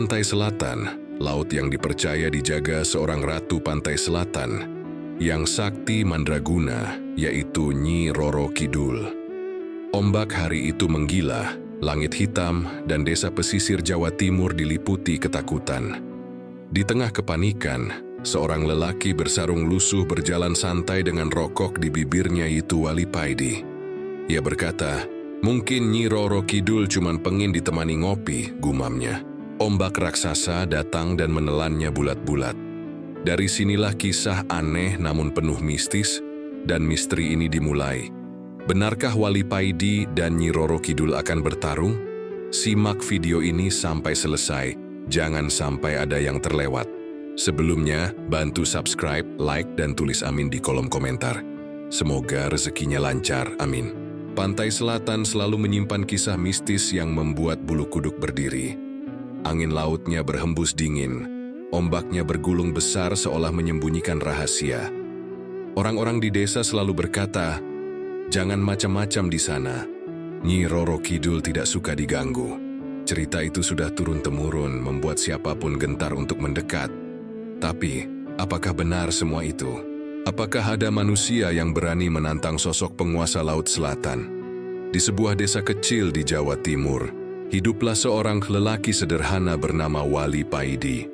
pantai selatan, laut yang dipercaya dijaga seorang ratu pantai selatan, yang sakti mandraguna, yaitu Nyi Roro Kidul. Ombak hari itu menggila, langit hitam, dan desa pesisir Jawa Timur diliputi ketakutan. Di tengah kepanikan, seorang lelaki bersarung lusuh berjalan santai dengan rokok di bibirnya, itu Wali Paidi. Ia berkata, "Mungkin Nyi Roro Kidul cuma pengin ditemani ngopi," gumamnya. Ombak raksasa datang dan menelannya bulat-bulat. Dari sinilah kisah aneh namun penuh mistis, dan misteri ini dimulai. Benarkah Wali Paidi dan Nyi Roro Kidul akan bertarung? Simak video ini sampai selesai, jangan sampai ada yang terlewat. Sebelumnya, bantu subscribe, like, dan tulis amin di kolom komentar. Semoga rezekinya lancar, amin. Pantai selatan selalu menyimpan kisah mistis yang membuat bulu kuduk berdiri. Angin lautnya berhembus dingin, ombaknya bergulung besar seolah menyembunyikan rahasia. Orang-orang di desa selalu berkata, "Jangan macam-macam di sana." Nyi Roro Kidul tidak suka diganggu. Cerita itu sudah turun-temurun membuat siapapun gentar untuk mendekat. Tapi, apakah benar semua itu? Apakah ada manusia yang berani menantang sosok penguasa Laut Selatan? Di sebuah desa kecil di Jawa Timur, hiduplah seorang lelaki sederhana bernama Wali Paidi.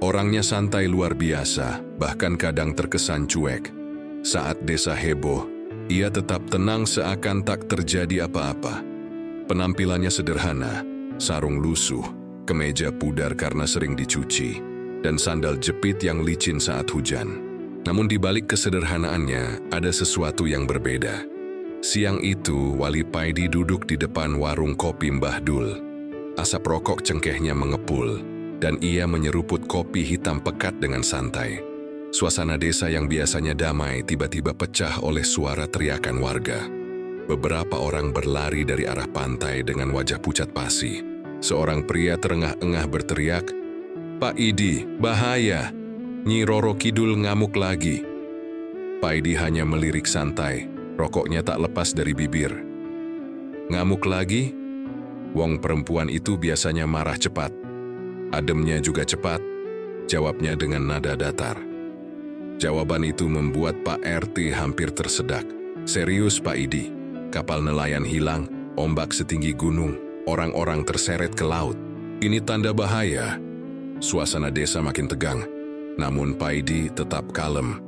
Orangnya santai luar biasa, bahkan kadang terkesan cuek. Saat desa heboh, ia tetap tenang seakan tak terjadi apa-apa. Penampilannya sederhana, sarung lusuh, kemeja pudar karena sering dicuci, dan sandal jepit yang licin saat hujan. Namun di balik kesederhanaannya, ada sesuatu yang berbeda. Siang itu, Wali Paidi duduk di depan warung kopi Mbah Dul. Asap rokok cengkehnya mengepul, dan ia menyeruput kopi hitam pekat dengan santai. Suasana desa yang biasanya damai tiba-tiba pecah oleh suara teriakan warga. Beberapa orang berlari dari arah pantai dengan wajah pucat pasi. Seorang pria terengah-engah berteriak, "Pak Idi, bahaya! Nyi Roro Kidul ngamuk lagi." Paidi hanya melirik santai, rokoknya tak lepas dari bibir. "Ngamuk lagi?" Wong perempuan itu biasanya marah cepat. Ademnya juga cepat, jawabnya dengan nada datar. Jawaban itu membuat Pak RT hampir tersedak. "Serius Pak Idi, kapal nelayan hilang, ombak setinggi gunung, orang-orang terseret ke laut. Ini tanda bahaya." Suasana desa makin tegang, namun Pak Idi tetap kalem.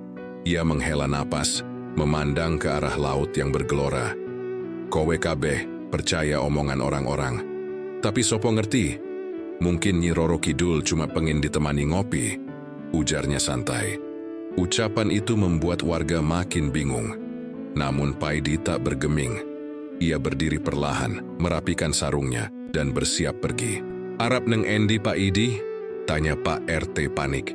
Ia menghela napas, memandang ke arah laut yang bergelora. "Kowe kabeh percaya omongan orang-orang. Tapi sopo ngerti? Mungkin Nyi Roro Kidul cuma pengen ditemani ngopi," ujarnya santai. Ucapan itu membuat warga makin bingung. Namun Paidi tak bergeming. Ia berdiri perlahan, merapikan sarungnya, dan bersiap pergi. "Arab neng endi Pak Idi?" tanya Pak RT panik.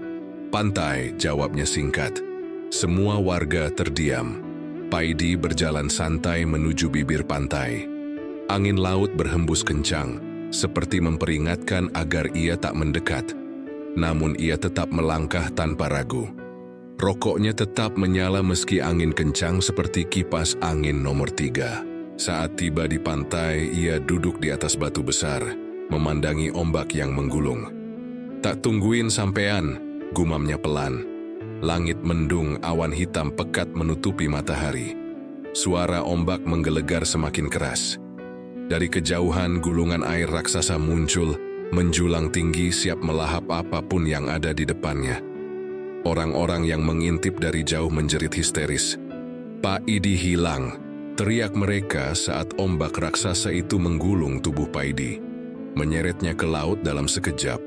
"Pantai," jawabnya singkat. Semua warga terdiam. Paidi berjalan santai menuju bibir pantai. Angin laut berhembus kencang, seperti memperingatkan agar ia tak mendekat. Namun ia tetap melangkah tanpa ragu. Rokoknya tetap menyala meski angin kencang seperti kipas angin nomor 3. Saat tiba di pantai, ia duduk di atas batu besar, memandangi ombak yang menggulung. "Tak tungguin sampean," gumamnya pelan. Langit mendung, awan hitam pekat menutupi matahari. Suara ombak menggelegar semakin keras. Dari kejauhan, gulungan air raksasa muncul, menjulang tinggi siap melahap apapun yang ada di depannya. Orang-orang yang mengintip dari jauh menjerit histeris. "Pak Idi hilang!" teriak mereka saat ombak raksasa itu menggulung tubuh Paidi. Menyeretnya ke laut dalam sekejap.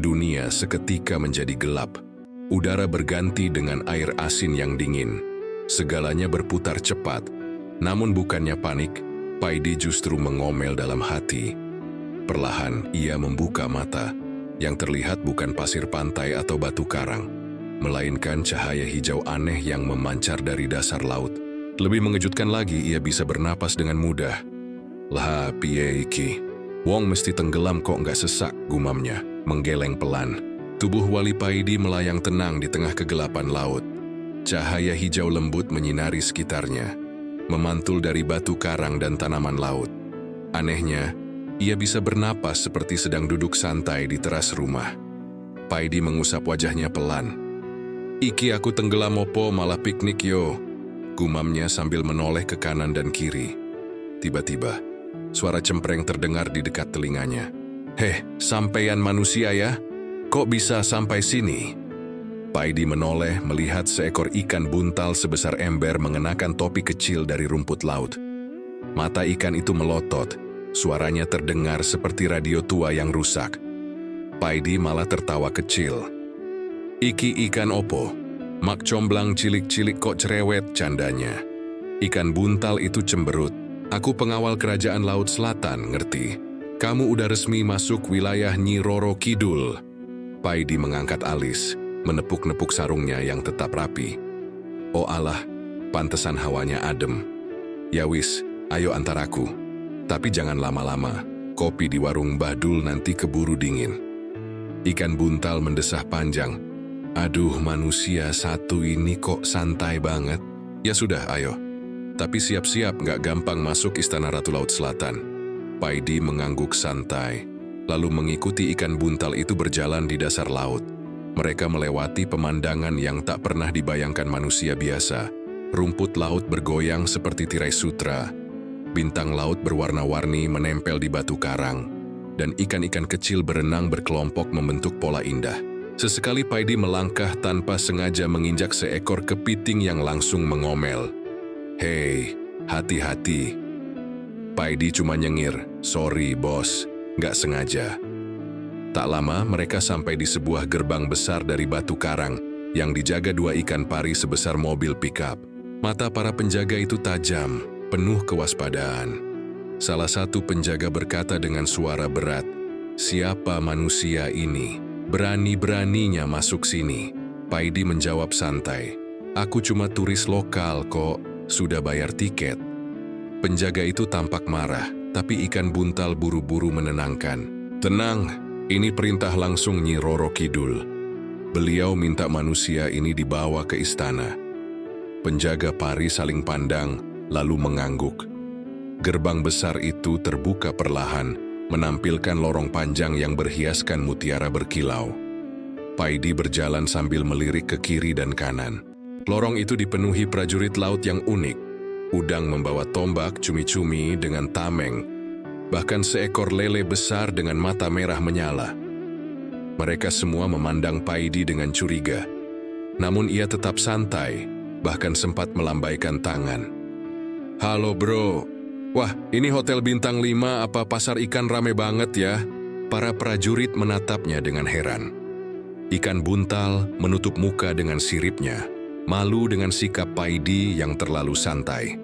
Dunia seketika menjadi gelap. Udara berganti dengan air asin yang dingin. Segalanya berputar cepat. Namun bukannya panik, Paidi justru mengomel dalam hati. Perlahan ia membuka mata. Yang terlihat bukan pasir pantai atau batu karang, melainkan cahaya hijau aneh yang memancar dari dasar laut. Lebih mengejutkan lagi, ia bisa bernapas dengan mudah. "Lah piye iki? Wong mesti tenggelam kok nggak sesak," gumamnya, menggeleng pelan. Tubuh Wali Paidi melayang tenang di tengah kegelapan laut. Cahaya hijau lembut menyinari sekitarnya, memantul dari batu karang dan tanaman laut. Anehnya, Ia bisa bernapas seperti sedang duduk santai di teras rumah. Paidi mengusap wajahnya pelan. "Iki aku tenggelam opo malah piknik yo," gumamnya sambil menoleh ke kanan dan kiri. Tiba-tiba, suara cempreng terdengar di dekat telinganya. "Heh, sampeyan manusia ya? Kok bisa sampai sini?" Paidi menoleh melihat seekor ikan buntal sebesar ember mengenakan topi kecil dari rumput laut. Mata ikan itu melotot, suaranya terdengar seperti radio tua yang rusak. Paidi malah tertawa kecil. "Iki ikan opo? Mak comblang cilik-cilik kok cerewet," candanya. Ikan buntal itu cemberut. "Aku pengawal kerajaan Laut Selatan, ngerti? Kamu udah resmi masuk wilayah Nyi Roro Kidul." Paidi mengangkat alis, menepuk-nepuk sarungnya yang tetap rapi. "Oh alah, pantesan hawanya adem. Ya wis, ayo antar aku. Tapi jangan lama-lama, kopi di warung Mbah Dul nanti keburu dingin." Ikan buntal mendesah panjang. "Aduh, manusia satu ini kok santai banget. Ya sudah, ayo. Tapi siap-siap nggak gampang masuk Istana Ratu Laut Selatan." Paidi mengangguk santai, lalu mengikuti ikan buntal itu berjalan di dasar laut. Mereka melewati pemandangan yang tak pernah dibayangkan manusia biasa. Rumput laut bergoyang seperti tirai sutra. Bintang laut berwarna-warni menempel di batu karang, dan ikan-ikan kecil berenang berkelompok membentuk pola indah. Sesekali Paidi melangkah tanpa sengaja menginjak seekor kepiting yang langsung mengomel. "Hei, hati-hati." Paidi cuma nyengir, "Sorry bos, nggak sengaja." Tak lama mereka sampai di sebuah gerbang besar dari batu karang yang dijaga dua ikan pari sebesar mobil pickup. Mata para penjaga itu tajam, penuh kewaspadaan. Salah satu penjaga berkata dengan suara berat, "Siapa manusia ini? Berani-beraninya masuk sini?" Paidi menjawab santai, "Aku cuma turis lokal kok, sudah bayar tiket." Penjaga itu tampak marah, tapi ikan buntal buru-buru menenangkan. "Tenang, ini perintah langsung Nyi Roro Kidul. Beliau minta manusia ini dibawa ke istana." Penjaga pari saling pandang, lalu mengangguk. Gerbang besar itu terbuka perlahan, menampilkan lorong panjang yang berhiaskan mutiara berkilau. Paidi berjalan sambil melirik ke kiri dan kanan. Lorong itu dipenuhi prajurit laut yang unik. Udang membawa tombak cumi-cumi dengan tameng, bahkan seekor lele besar dengan mata merah menyala. Mereka semua memandang Paidi dengan curiga. Namun ia tetap santai, bahkan sempat melambaikan tangan. "Halo bro, wah ini hotel bintang 5 apa pasar ikan rame banget ya?" Para prajurit menatapnya dengan heran. Ikan buntal menutup muka dengan siripnya, malu dengan sikap Paidi yang terlalu santai.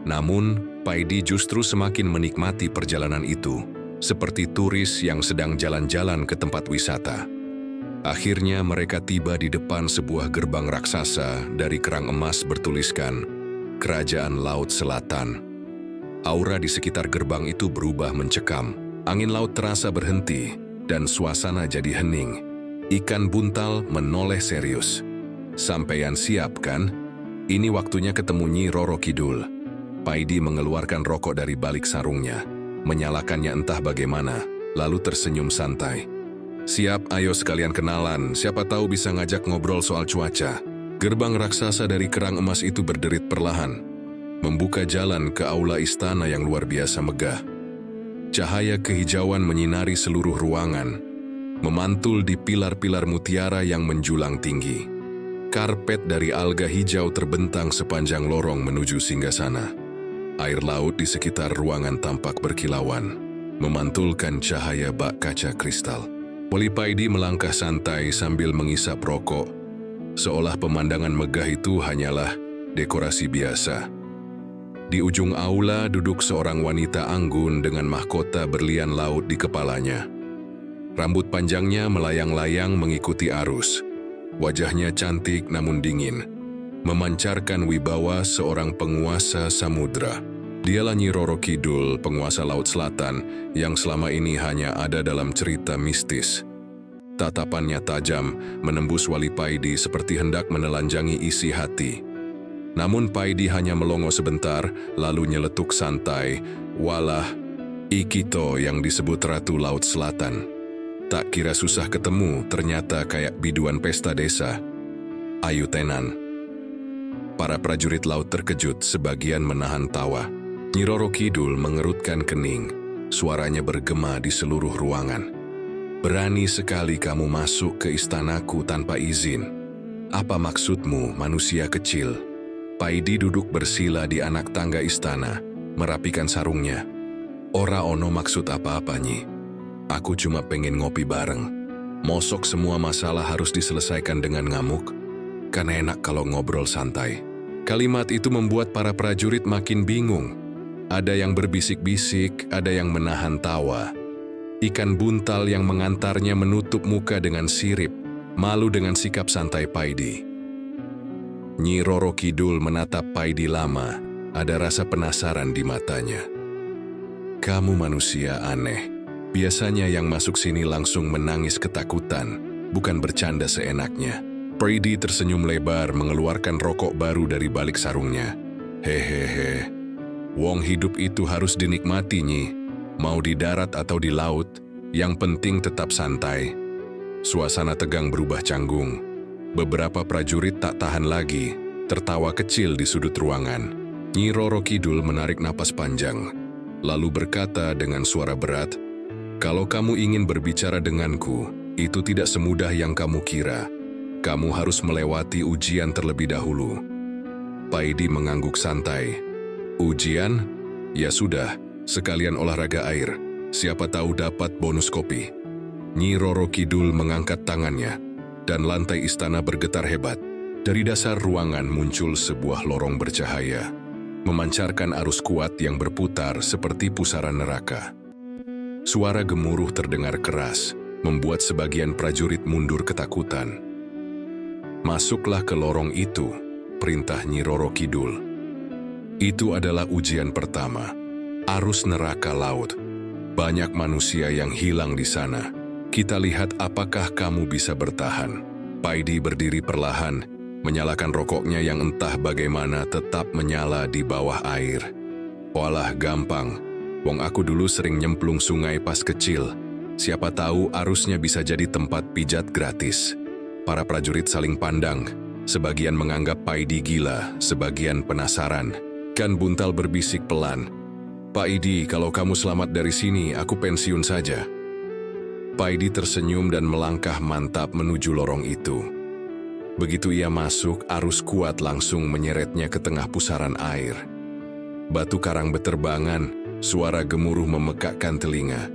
Namun, Paidi justru semakin menikmati perjalanan itu, seperti turis yang sedang jalan-jalan ke tempat wisata. Akhirnya mereka tiba di depan sebuah gerbang raksasa dari kerang emas bertuliskan, "Kerajaan Laut Selatan." Aura di sekitar gerbang itu berubah mencekam. Angin laut terasa berhenti, dan suasana jadi hening. Ikan buntal menoleh serius. "Sampeyan siap kan? Ini waktunya ketemu Nyi Roro Kidul." Paidi mengeluarkan rokok dari balik sarungnya, menyalakannya entah bagaimana, lalu tersenyum santai. "Siap, ayo sekalian kenalan, siapa tahu bisa ngajak ngobrol soal cuaca." Gerbang raksasa dari kerang emas itu berderit perlahan, membuka jalan ke aula istana yang luar biasa megah. Cahaya kehijauan menyinari seluruh ruangan, memantul di pilar-pilar mutiara yang menjulang tinggi. Karpet dari alga hijau terbentang sepanjang lorong menuju singgasana. Air laut di sekitar ruangan tampak berkilauan, memantulkan cahaya bak kaca kristal. Wali Paidi melangkah santai sambil mengisap rokok, seolah pemandangan megah itu hanyalah dekorasi biasa. Di ujung aula duduk seorang wanita anggun dengan mahkota berlian laut di kepalanya. Rambut panjangnya melayang-layang mengikuti arus. Wajahnya cantik namun dingin, memancarkan wibawa seorang penguasa samudra. Dialah Nyi Roro Kidul, penguasa Laut Selatan, yang selama ini hanya ada dalam cerita mistis. Tatapannya tajam, menembus Wali Paidi seperti hendak menelanjangi isi hati. Namun Paidi hanya melongo sebentar, lalu nyeletuk santai, "Walah, Ikito yang disebut Ratu Laut Selatan. Tak kira susah ketemu, ternyata kayak biduan pesta desa. Ayu tenan. Para prajurit laut terkejut, sebagian menahan tawa. Nyi Roro Kidul mengerutkan kening. Suaranya bergema di seluruh ruangan. Berani sekali kamu masuk ke istanaku tanpa izin. Apa maksudmu, manusia kecil? Paidi duduk bersila di anak tangga istana, merapikan sarungnya. Ora ono maksud apa-apa, Nyi. Aku cuma pengen ngopi bareng. Mosok semua masalah harus diselesaikan dengan ngamuk? Kan enak kalau ngobrol santai. Kalimat itu membuat para prajurit makin bingung. Ada yang berbisik-bisik, ada yang menahan tawa. Ikan buntal yang mengantarnya menutup muka dengan sirip, malu dengan sikap santai Paidi. Nyi Roro Kidul menatap Paidi lama, ada rasa penasaran di matanya. Kamu manusia aneh. Biasanya yang masuk sini langsung menangis ketakutan, bukan bercanda seenaknya. Paidi tersenyum lebar mengeluarkan rokok baru dari balik sarungnya. Hehehe. Wong hidup itu harus dinikmati, Nyi. Mau di darat atau di laut, yang penting tetap santai. Suasana tegang berubah canggung. Beberapa prajurit tak tahan lagi, tertawa kecil di sudut ruangan. Nyi Roro Kidul menarik napas panjang, lalu berkata dengan suara berat, "Kalau kamu ingin berbicara denganku, itu tidak semudah yang kamu kira. Kamu harus melewati ujian terlebih dahulu." Paidi mengangguk santai. Ujian? Ya sudah, sekalian olahraga air. Siapa tahu dapat bonus kopi. Nyi Roro Kidul mengangkat tangannya, dan lantai istana bergetar hebat. Dari dasar ruangan muncul sebuah lorong bercahaya, memancarkan arus kuat yang berputar seperti pusaran neraka. Suara gemuruh terdengar keras, membuat sebagian prajurit mundur ketakutan. Masuklah ke lorong itu, perintah Nyi Roro Kidul. Itu adalah ujian pertama, arus neraka laut. Banyak manusia yang hilang di sana. Kita lihat apakah kamu bisa bertahan. Paidi berdiri perlahan, menyalakan rokoknya yang entah bagaimana tetap menyala di bawah air. Walah gampang, wong aku dulu sering nyemplung sungai pas kecil. Siapa tahu arusnya bisa jadi tempat pijat gratis. Para prajurit saling pandang, sebagian menganggap Paidi gila, sebagian penasaran. Kan buntal berbisik pelan, "Paidi, kalau kamu selamat dari sini, aku pensiun saja." Paidi tersenyum dan melangkah mantap menuju lorong itu. Begitu ia masuk, arus kuat langsung menyeretnya ke tengah pusaran air. Batu karang beterbangan, suara gemuruh memekakkan telinga.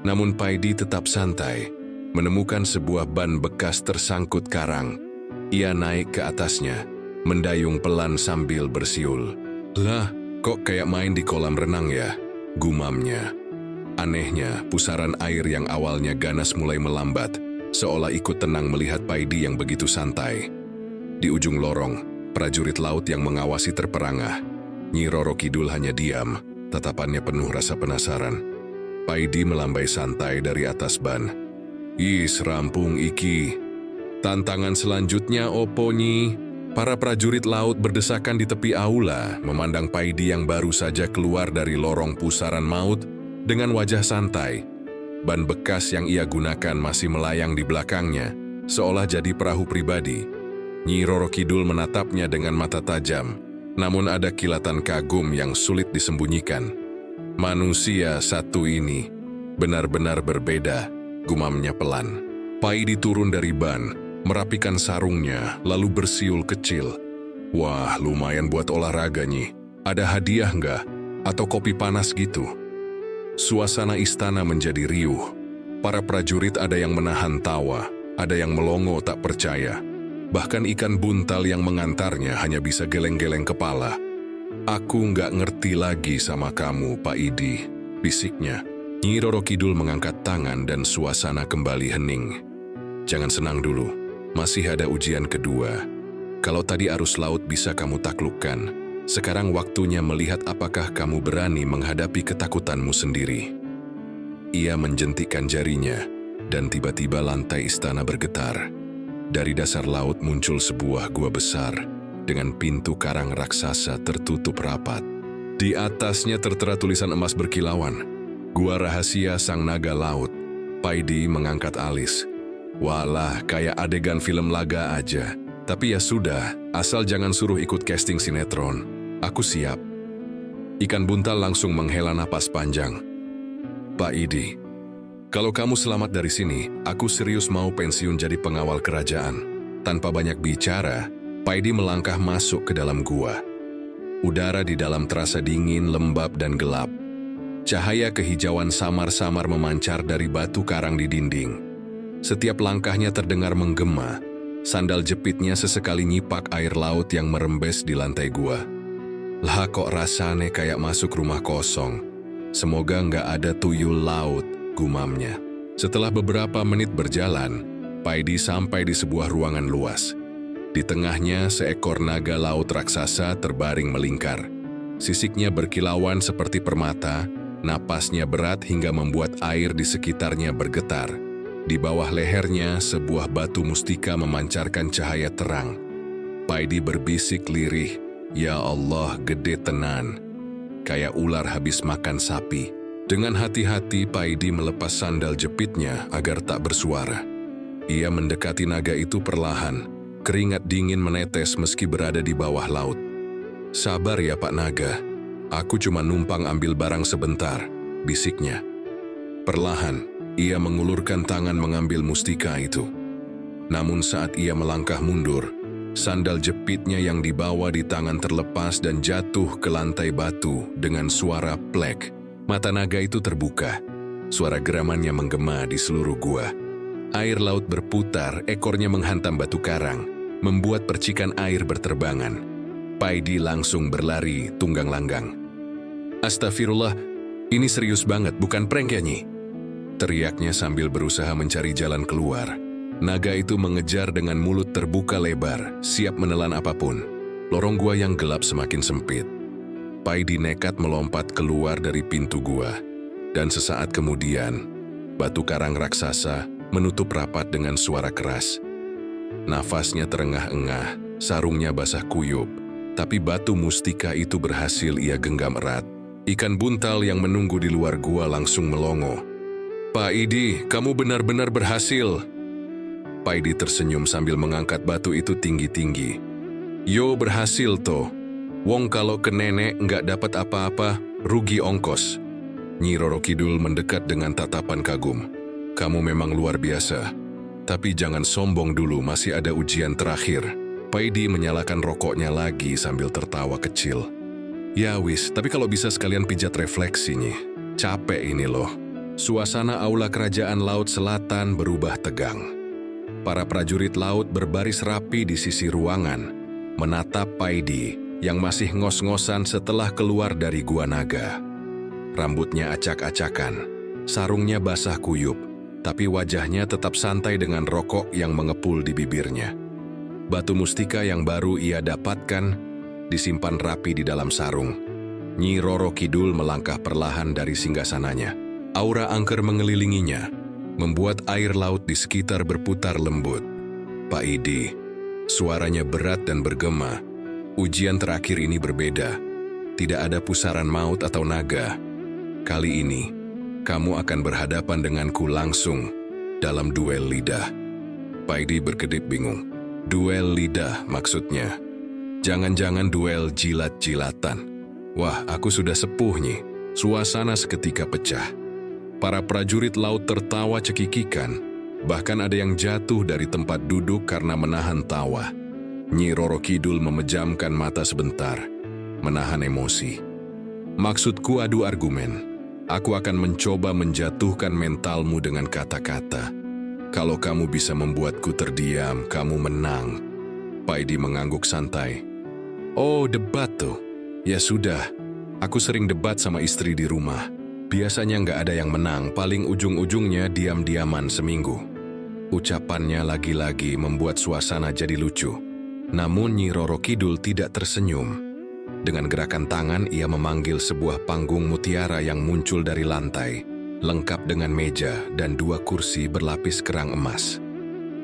Namun Paidi tetap santai, menemukan sebuah ban bekas tersangkut karang. Ia naik ke atasnya, mendayung pelan sambil bersiul. "Lah, kok kayak main di kolam renang ya?" gumamnya. Anehnya, pusaran air yang awalnya ganas mulai melambat, seolah ikut tenang melihat Paidi yang begitu santai. Di ujung lorong, prajurit laut yang mengawasi terperangah. Nyi Roro Kidul hanya diam, tatapannya penuh rasa penasaran. Paidi melambai santai dari atas ban. "Is, rampung iki. Tantangan selanjutnya opo, Nyi?" Para prajurit laut berdesakan di tepi aula, memandang Paidi yang baru saja keluar dari lorong pusaran maut dengan wajah santai. Ban bekas yang ia gunakan masih melayang di belakangnya, seolah jadi perahu pribadi. Nyi Roro Kidul menatapnya dengan mata tajam, namun ada kilatan kagum yang sulit disembunyikan. "Manusia satu ini benar-benar berbeda," gumamnya pelan. Paidi turun dari ban, merapikan sarungnya, lalu bersiul kecil. "Wah, lumayan buat olahraga, Nyi. Ada hadiah nggak? Atau kopi panas gitu?" Suasana istana menjadi riuh. Para prajurit ada yang menahan tawa, ada yang melongo tak percaya. Bahkan ikan buntal yang mengantarnya hanya bisa geleng-geleng kepala. "Aku nggak ngerti lagi sama kamu, Paidi," bisiknya. Nyi Roro Kidul mengangkat tangan dan suasana kembali hening. "Jangan senang dulu. Masih ada ujian kedua. Kalau tadi arus laut bisa kamu taklukkan, sekarang waktunya melihat apakah kamu berani menghadapi ketakutanmu sendiri." Ia menjentikkan jarinya, dan tiba-tiba lantai istana bergetar. Dari dasar laut muncul sebuah gua besar, dengan pintu karang raksasa tertutup rapat. Di atasnya tertera tulisan emas berkilauan, Gua rahasia sang naga laut. Paidi mengangkat alis. Walah, kayak adegan film laga aja. Tapi ya sudah, asal jangan suruh ikut casting sinetron. Aku siap. Ikan buntal langsung menghela napas panjang. Pak Idi, kalau kamu selamat dari sini, aku serius mau pensiun jadi pengawal kerajaan. Tanpa banyak bicara, Paidi melangkah masuk ke dalam gua. Udara di dalam terasa dingin, lembab, dan gelap. Cahaya kehijauan samar-samar memancar dari batu karang di dinding. Setiap langkahnya terdengar menggema. Sandal jepitnya sesekali nyipak air laut yang merembes di lantai gua. Lah kok rasanya kayak masuk rumah kosong. Semoga nggak ada tuyul laut, gumamnya. Setelah beberapa menit berjalan, Paidi sampai di sebuah ruangan luas. Di tengahnya seekor naga laut raksasa terbaring melingkar. Sisiknya berkilauan seperti permata, napasnya berat hingga membuat air di sekitarnya bergetar. Di bawah lehernya sebuah batu mustika memancarkan cahaya terang. Paidi berbisik lirih, "Ya Allah, gede tenan." Kayak ular habis makan sapi. Dengan hati-hati Paidi melepas sandal jepitnya agar tak bersuara. Ia mendekati naga itu perlahan. Keringat dingin menetes meski berada di bawah laut. "Sabar ya Pak Naga, aku cuma numpang ambil barang sebentar," bisiknya. Perlahan, ia mengulurkan tangan mengambil mustika itu. Namun saat ia melangkah mundur, sandal jepitnya yang dibawa di tangan terlepas dan jatuh ke lantai batu dengan suara plek. Mata naga itu terbuka. Suara geramannya menggema di seluruh gua. Air laut berputar, ekornya menghantam batu karang, membuat percikan air berterbangan. Paidi langsung berlari tunggang langgang. "Astagfirullah, ini serius banget, bukan prank ya, Nyi?" Teriaknya sambil berusaha mencari jalan keluar. Naga itu mengejar dengan mulut terbuka lebar, siap menelan apapun. Lorong gua yang gelap semakin sempit. Paidi nekat melompat keluar dari pintu gua. Dan sesaat kemudian, batu karang raksasa menutup rapat dengan suara keras. Nafasnya terengah-engah, sarungnya basah kuyup, tapi batu mustika itu berhasil ia genggam erat. Ikan buntal yang menunggu di luar gua langsung melongo. "Pak Idi, kamu benar-benar berhasil." Paidi tersenyum sambil mengangkat batu itu tinggi-tinggi. "Yo berhasil toh. Wong kalau ke nenek nggak dapat apa-apa, rugi ongkos." Nyi Roro Kidul mendekat dengan tatapan kagum. "Kamu memang luar biasa. Tapi jangan sombong dulu, masih ada ujian terakhir." Paidi menyalakan rokoknya lagi sambil tertawa kecil. "Ya wis, tapi kalau bisa sekalian pijat refleksi nih. Capek ini loh." Suasana aula kerajaan Laut Selatan berubah tegang. Para prajurit laut berbaris rapi di sisi ruangan, menatap Paidi yang masih ngos-ngosan setelah keluar dari gua naga. Rambutnya acak-acakan, sarungnya basah kuyup, tapi wajahnya tetap santai dengan rokok yang mengepul di bibirnya. Batu mustika yang baru ia dapatkan disimpan rapi di dalam sarung. Nyi Roro Kidul melangkah perlahan dari singgasananya. Aura angker mengelilinginya, membuat air laut di sekitar berputar lembut. "Pak Idi," suaranya berat dan bergema. "Ujian terakhir ini berbeda. Tidak ada pusaran maut atau naga. Kali ini, kamu akan berhadapan denganku langsung dalam duel lidah." Paidi berkedip bingung. Duel lidah maksudnya? Jangan-jangan duel jilat-jilatan. Wah, aku sudah sepuh nih. Suasana seketika pecah. Para prajurit laut tertawa cekikikan. Bahkan ada yang jatuh dari tempat duduk karena menahan tawa. Nyi Roro Kidul memejamkan mata sebentar, menahan emosi. "Maksudku adu argumen. Aku akan mencoba menjatuhkan mentalmu dengan kata-kata. Kalau kamu bisa membuatku terdiam, kamu menang." Paidi mengangguk santai. "Oh, debat tuh. Ya sudah, aku sering debat sama istri di rumah. Biasanya nggak ada yang menang, paling ujung-ujungnya diam-diaman seminggu." Ucapannya lagi-lagi membuat suasana jadi lucu. Namun Nyi Roro Kidul tidak tersenyum. Dengan gerakan tangan ia memanggil sebuah panggung mutiara yang muncul dari lantai, lengkap dengan meja dan 2 kursi berlapis kerang emas.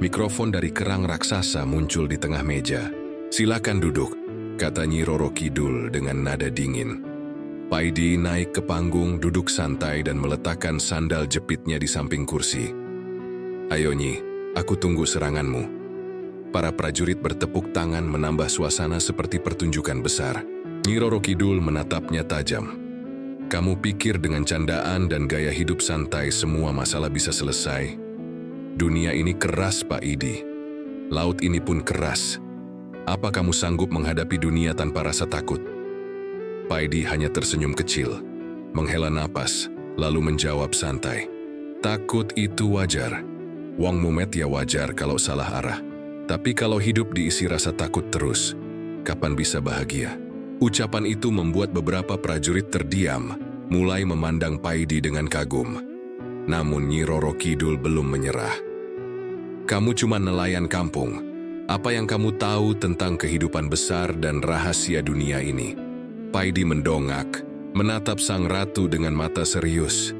Mikrofon dari kerang raksasa muncul di tengah meja. "Silakan duduk," kata Nyi Roro Kidul dengan nada dingin. Paidi naik ke panggung, duduk santai dan meletakkan sandal jepitnya di samping kursi. "Ayo Nyi, aku tunggu seranganmu." Para prajurit bertepuk tangan menambah suasana seperti pertunjukan besar. Nyi Roro Kidul menatapnya tajam. "Kamu pikir dengan candaan dan gaya hidup santai semua masalah bisa selesai? Dunia ini keras, Pak Idi. Laut ini pun keras. Apa kamu sanggup menghadapi dunia tanpa rasa takut?" Paidi hanya tersenyum kecil, menghela napas, lalu menjawab santai. "Takut itu wajar. Wong mumet ya wajar kalau salah arah. Tapi kalau hidup diisi rasa takut terus, kapan bisa bahagia?" Ucapan itu membuat beberapa prajurit terdiam, mulai memandang Paidi dengan kagum. Namun Nyi Roro Kidul belum menyerah. "Kamu cuma nelayan kampung. Apa yang kamu tahu tentang kehidupan besar dan rahasia dunia ini?" Paidi mendongak, menatap sang ratu dengan mata serius.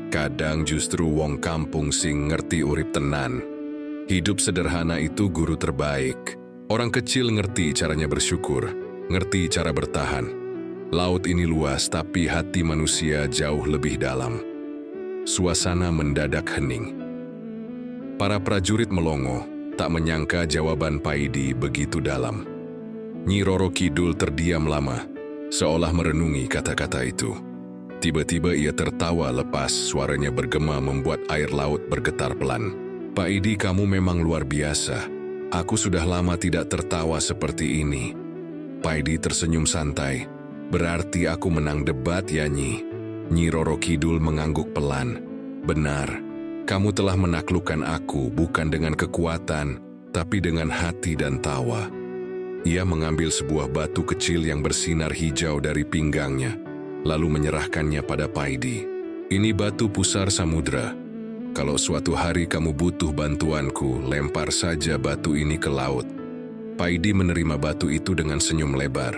"Kadang justru wong kampung sing ngerti urip tenan. Hidup sederhana itu guru terbaik. Orang kecil ngerti caranya bersyukur, ngerti cara bertahan. Laut ini luas, tapi hati manusia jauh lebih dalam." Suasana mendadak hening. Para prajurit melongo, tak menyangka jawaban Paidi begitu dalam. Nyi Roro Kidul terdiam lama, seolah merenungi kata-kata itu. Tiba-tiba ia tertawa lepas, suaranya bergema membuat air laut bergetar pelan. "Pak Idi, kamu memang luar biasa. Aku sudah lama tidak tertawa seperti ini." Paidi tersenyum santai. "Berarti aku menang debat ya, Nyi?" Nyi Roro Kidul mengangguk pelan. "Benar, kamu telah menaklukkan aku bukan dengan kekuatan, tapi dengan hati dan tawa." Ia mengambil sebuah batu kecil yang bersinar hijau dari pinggangnya, lalu menyerahkannya pada Paidi. "Ini batu pusar samudra. Kalau suatu hari kamu butuh bantuanku, lempar saja batu ini ke laut." Paidi menerima batu itu dengan senyum lebar.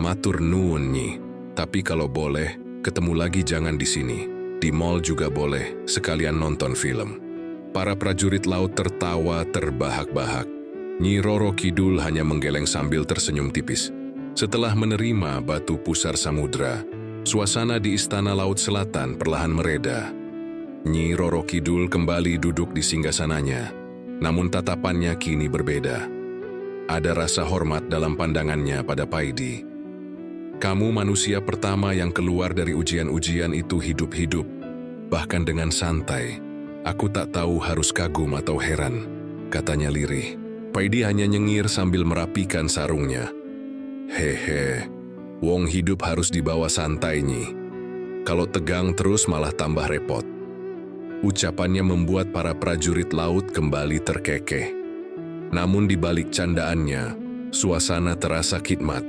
"Matur nuwun, Nyi. Tapi kalau boleh, ketemu lagi jangan di sini. Di mall juga boleh, sekalian nonton film." Para prajurit laut tertawa terbahak-bahak. Nyi Roro Kidul hanya menggeleng sambil tersenyum tipis. Setelah menerima batu pusar samudra, suasana di Istana Laut Selatan perlahan mereda. Nyi Roro Kidul kembali duduk di singgasananya, namun tatapannya kini berbeda. Ada rasa hormat dalam pandangannya pada Paidi. "Kamu manusia pertama yang keluar dari ujian-ujian itu hidup-hidup, bahkan dengan santai. Aku tak tahu harus kagum atau heran," katanya lirih. Paidi hanya nyengir sambil merapikan sarungnya. "Hehe, wong hidup harus dibawa santai, Nyi. Kalau tegang terus malah tambah repot." Ucapannya membuat para prajurit laut kembali terkekeh. Namun di balik candaannya, suasana terasa khidmat.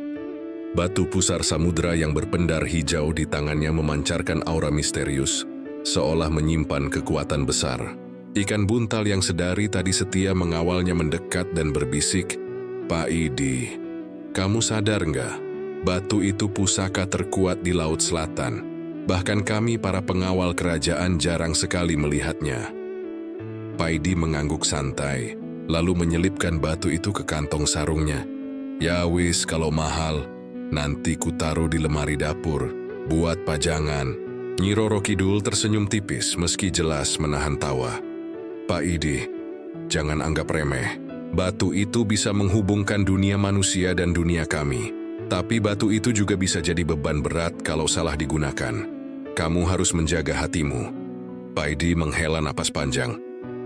Batu pusar samudra yang berpendar hijau di tangannya memancarkan aura misterius, seolah menyimpan kekuatan besar. Ikan buntal yang sedari tadi setia mengawalnya mendekat dan berbisik, "Pak Idi, kamu sadar nggak? Batu itu pusaka terkuat di Laut Selatan. Bahkan kami para pengawal kerajaan jarang sekali melihatnya." Paidi mengangguk santai, lalu menyelipkan batu itu ke kantong sarungnya. "Ya wis, kalau mahal, nanti ku taruh di lemari dapur, buat pajangan." Nyi Roro Kidul tersenyum tipis meski jelas menahan tawa. "Pak Idi, jangan anggap remeh. Batu itu bisa menghubungkan dunia manusia dan dunia kami. Tapi batu itu juga bisa jadi beban berat kalau salah digunakan. Kamu harus menjaga hatimu." Paidi menghela napas panjang.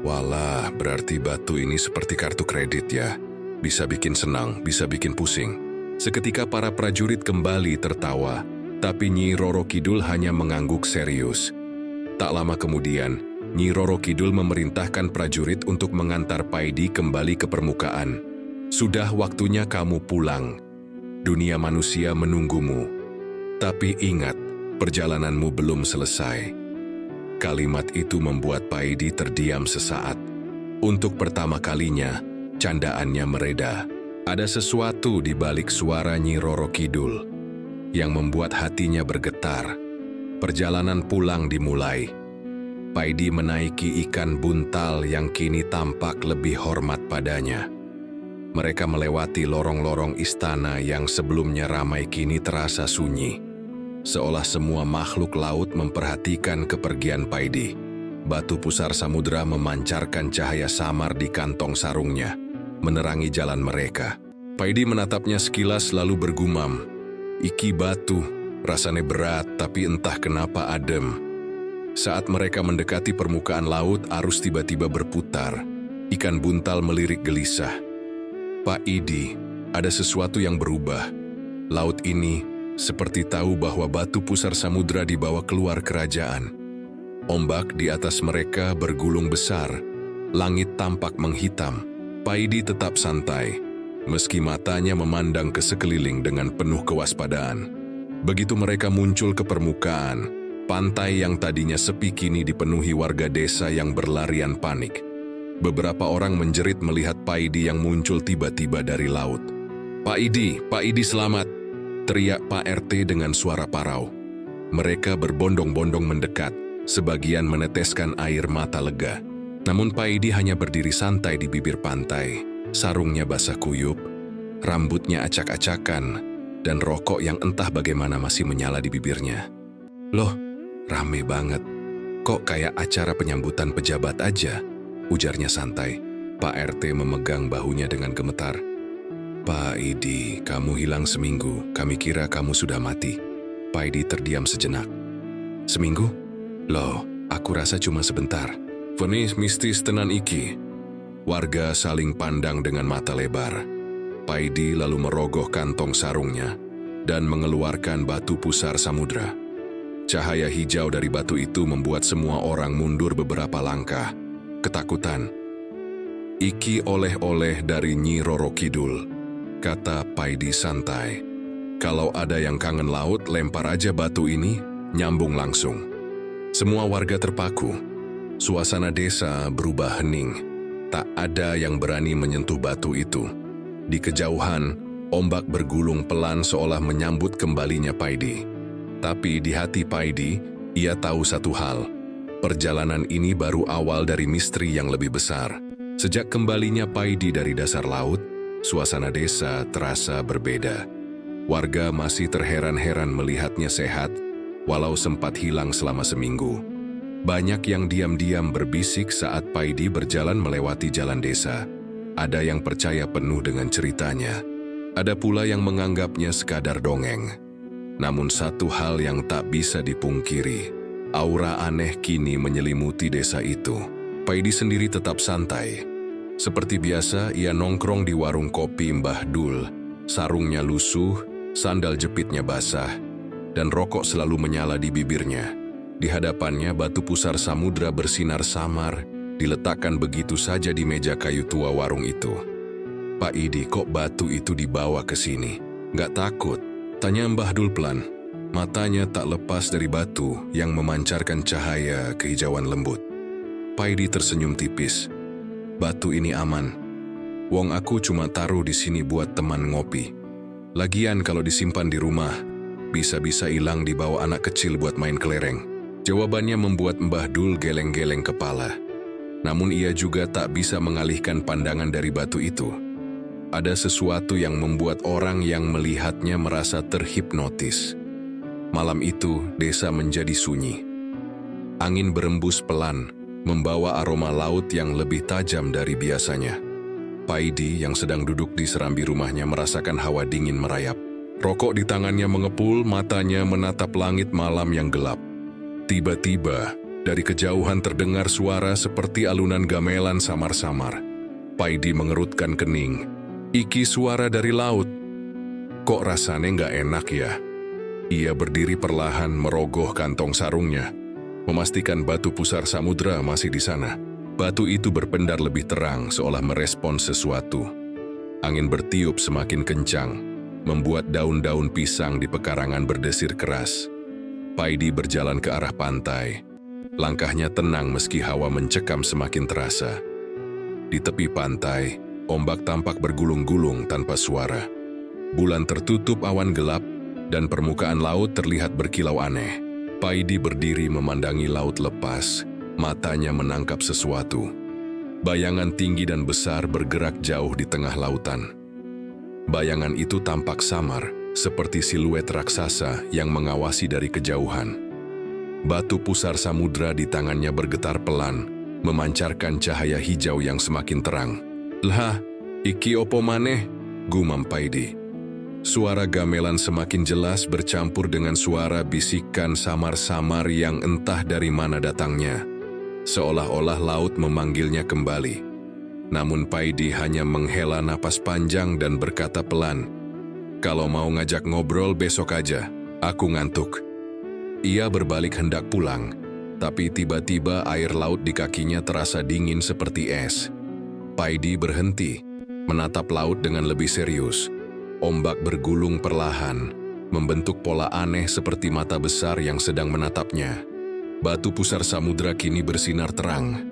"Walah, berarti batu ini seperti kartu kredit ya. Bisa bikin senang, bisa bikin pusing." Seketika para prajurit kembali tertawa, tapi Nyi Roro Kidul hanya mengangguk serius. Tak lama kemudian, Nyi Roro Kidul memerintahkan prajurit untuk mengantar Paidi kembali ke permukaan. "Sudah waktunya kamu pulang. Dunia manusia menunggumu. Tapi ingat, perjalananmu belum selesai." Kalimat itu membuat Paidi terdiam sesaat. Untuk pertama kalinya, candaannya mereda. Ada sesuatu di balik suara Nyi Roro Kidul yang membuat hatinya bergetar. Perjalanan pulang dimulai. Paidi menaiki ikan buntal yang kini tampak lebih hormat padanya. Mereka melewati lorong-lorong istana yang sebelumnya ramai kini terasa sunyi. seolah semua makhluk laut memperhatikan kepergian Paidi. Batu pusar samudra memancarkan cahaya samar di kantong sarungnya, menerangi jalan mereka. Paidi menatapnya sekilas lalu bergumam, "Iki batu, rasanya berat tapi entah kenapa adem." Saat mereka mendekati permukaan laut, arus tiba-tiba berputar. Ikan buntal melirik gelisah. "Pak Idi, ada sesuatu yang berubah. Laut ini seperti tahu bahwa batu pusar samudra dibawa keluar kerajaan." Ombak di atas mereka bergulung besar. Langit tampak menghitam. Paidi tetap santai, meski matanya memandang ke sekeliling dengan penuh kewaspadaan. Begitu mereka muncul ke permukaan, pantai yang tadinya sepi kini dipenuhi warga desa yang berlarian panik. Beberapa orang menjerit melihat Paidi yang muncul tiba-tiba dari laut. Pak Idi selamat!" teriak Pak RT dengan suara parau. Mereka berbondong-bondong mendekat, sebagian meneteskan air mata lega. Namun Paidi hanya berdiri santai di bibir pantai. Sarungnya basah kuyup, rambutnya acak-acakan, dan rokok yang entah bagaimana masih menyala di bibirnya. "Loh, rame banget. Kok kayak acara penyambutan pejabat aja?" ujarnya santai. Pak RT memegang bahunya dengan gemetar. "Pak Idi, kamu hilang seminggu. Kami kira kamu sudah mati." Paidi terdiam sejenak. "Seminggu? Loh, aku rasa cuma sebentar." "Venis mistis tenan iki." Warga saling pandang dengan mata lebar. Paidi lalu merogoh kantong sarungnya dan mengeluarkan batu pusar samudra. Cahaya hijau dari batu itu membuat semua orang mundur beberapa langkah, ketakutan. "Iki oleh-oleh dari Nyi Roro Kidul," kata Paidi santai. "Kalau ada yang kangen laut, lempar aja batu ini, nyambung langsung." Semua warga terpaku. Suasana desa berubah hening. Tak ada yang berani menyentuh batu itu. Di kejauhan, ombak bergulung pelan seolah menyambut kembalinya Paidi. Tapi di hati Paidi, ia tahu satu hal. Perjalanan ini baru awal dari misteri yang lebih besar. Sejak kembalinya Paidi dari dasar laut, suasana desa terasa berbeda. Warga masih terheran-heran melihatnya sehat, walau sempat hilang selama seminggu. Banyak yang diam-diam berbisik saat Paidi berjalan melewati jalan desa. Ada yang percaya penuh dengan ceritanya. Ada pula yang menganggapnya sekadar dongeng. Namun satu hal yang tak bisa dipungkiri, aura aneh kini menyelimuti desa itu. Paidi sendiri tetap santai. Seperti biasa, ia nongkrong di warung kopi Mbah Dul. Sarungnya lusuh, sandal jepitnya basah, dan rokok selalu menyala di bibirnya. Di hadapannya batu pusar samudra bersinar samar, diletakkan begitu saja di meja kayu tua warung itu. "Pak Idi, kok batu itu dibawa ke sini? Nggak takut?" tanya Mbah Dul pelan. Matanya tak lepas dari batu yang memancarkan cahaya kehijauan lembut. Pak Idi tersenyum tipis. "Batu ini aman. Wong aku cuma taruh di sini buat teman ngopi. Lagian kalau disimpan di rumah, bisa-bisa hilang dibawa anak kecil buat main kelereng." Jawabannya membuat Mbah Dul geleng-geleng kepala. Namun ia juga tak bisa mengalihkan pandangan dari batu itu. Ada sesuatu yang membuat orang yang melihatnya merasa terhipnotis. Malam itu, desa menjadi sunyi. Angin berembus pelan, membawa aroma laut yang lebih tajam dari biasanya. Paidi yang sedang duduk di serambi rumahnya merasakan hawa dingin merayap. Rokok di tangannya mengepul, matanya menatap langit malam yang gelap. Tiba-tiba, dari kejauhan terdengar suara seperti alunan gamelan samar-samar. Paidi mengerutkan kening. "Iki suara dari laut. Kok rasanya nggak enak ya?" Ia berdiri perlahan merogoh kantong sarungnya, memastikan batu pusar samudra masih di sana. Batu itu berpendar lebih terang seolah merespons sesuatu. Angin bertiup semakin kencang, membuat daun-daun pisang di pekarangan berdesir keras. Paidi berjalan ke arah pantai. Langkahnya tenang meski hawa mencekam semakin terasa. Di tepi pantai, ombak tampak bergulung-gulung tanpa suara. Bulan tertutup awan gelap dan permukaan laut terlihat berkilau aneh. Paidi berdiri memandangi laut lepas, matanya menangkap sesuatu. Bayangan tinggi dan besar bergerak jauh di tengah lautan. Bayangan itu tampak samar, seperti siluet raksasa yang mengawasi dari kejauhan. Batu pusar samudra di tangannya bergetar pelan, memancarkan cahaya hijau yang semakin terang. "Lah, iki opo maneh?" gumam Paidi. Suara gamelan semakin jelas bercampur dengan suara bisikan samar-samar yang entah dari mana datangnya. Seolah-olah laut memanggilnya kembali. Namun Paidi hanya menghela napas panjang dan berkata pelan, "Kalau mau ngajak ngobrol besok aja, aku ngantuk." Ia berbalik hendak pulang, tapi tiba-tiba air laut di kakinya terasa dingin seperti es. Paidi berhenti, menatap laut dengan lebih serius. Ombak bergulung perlahan, membentuk pola aneh seperti mata besar yang sedang menatapnya. Batu pusar samudra kini bersinar terang,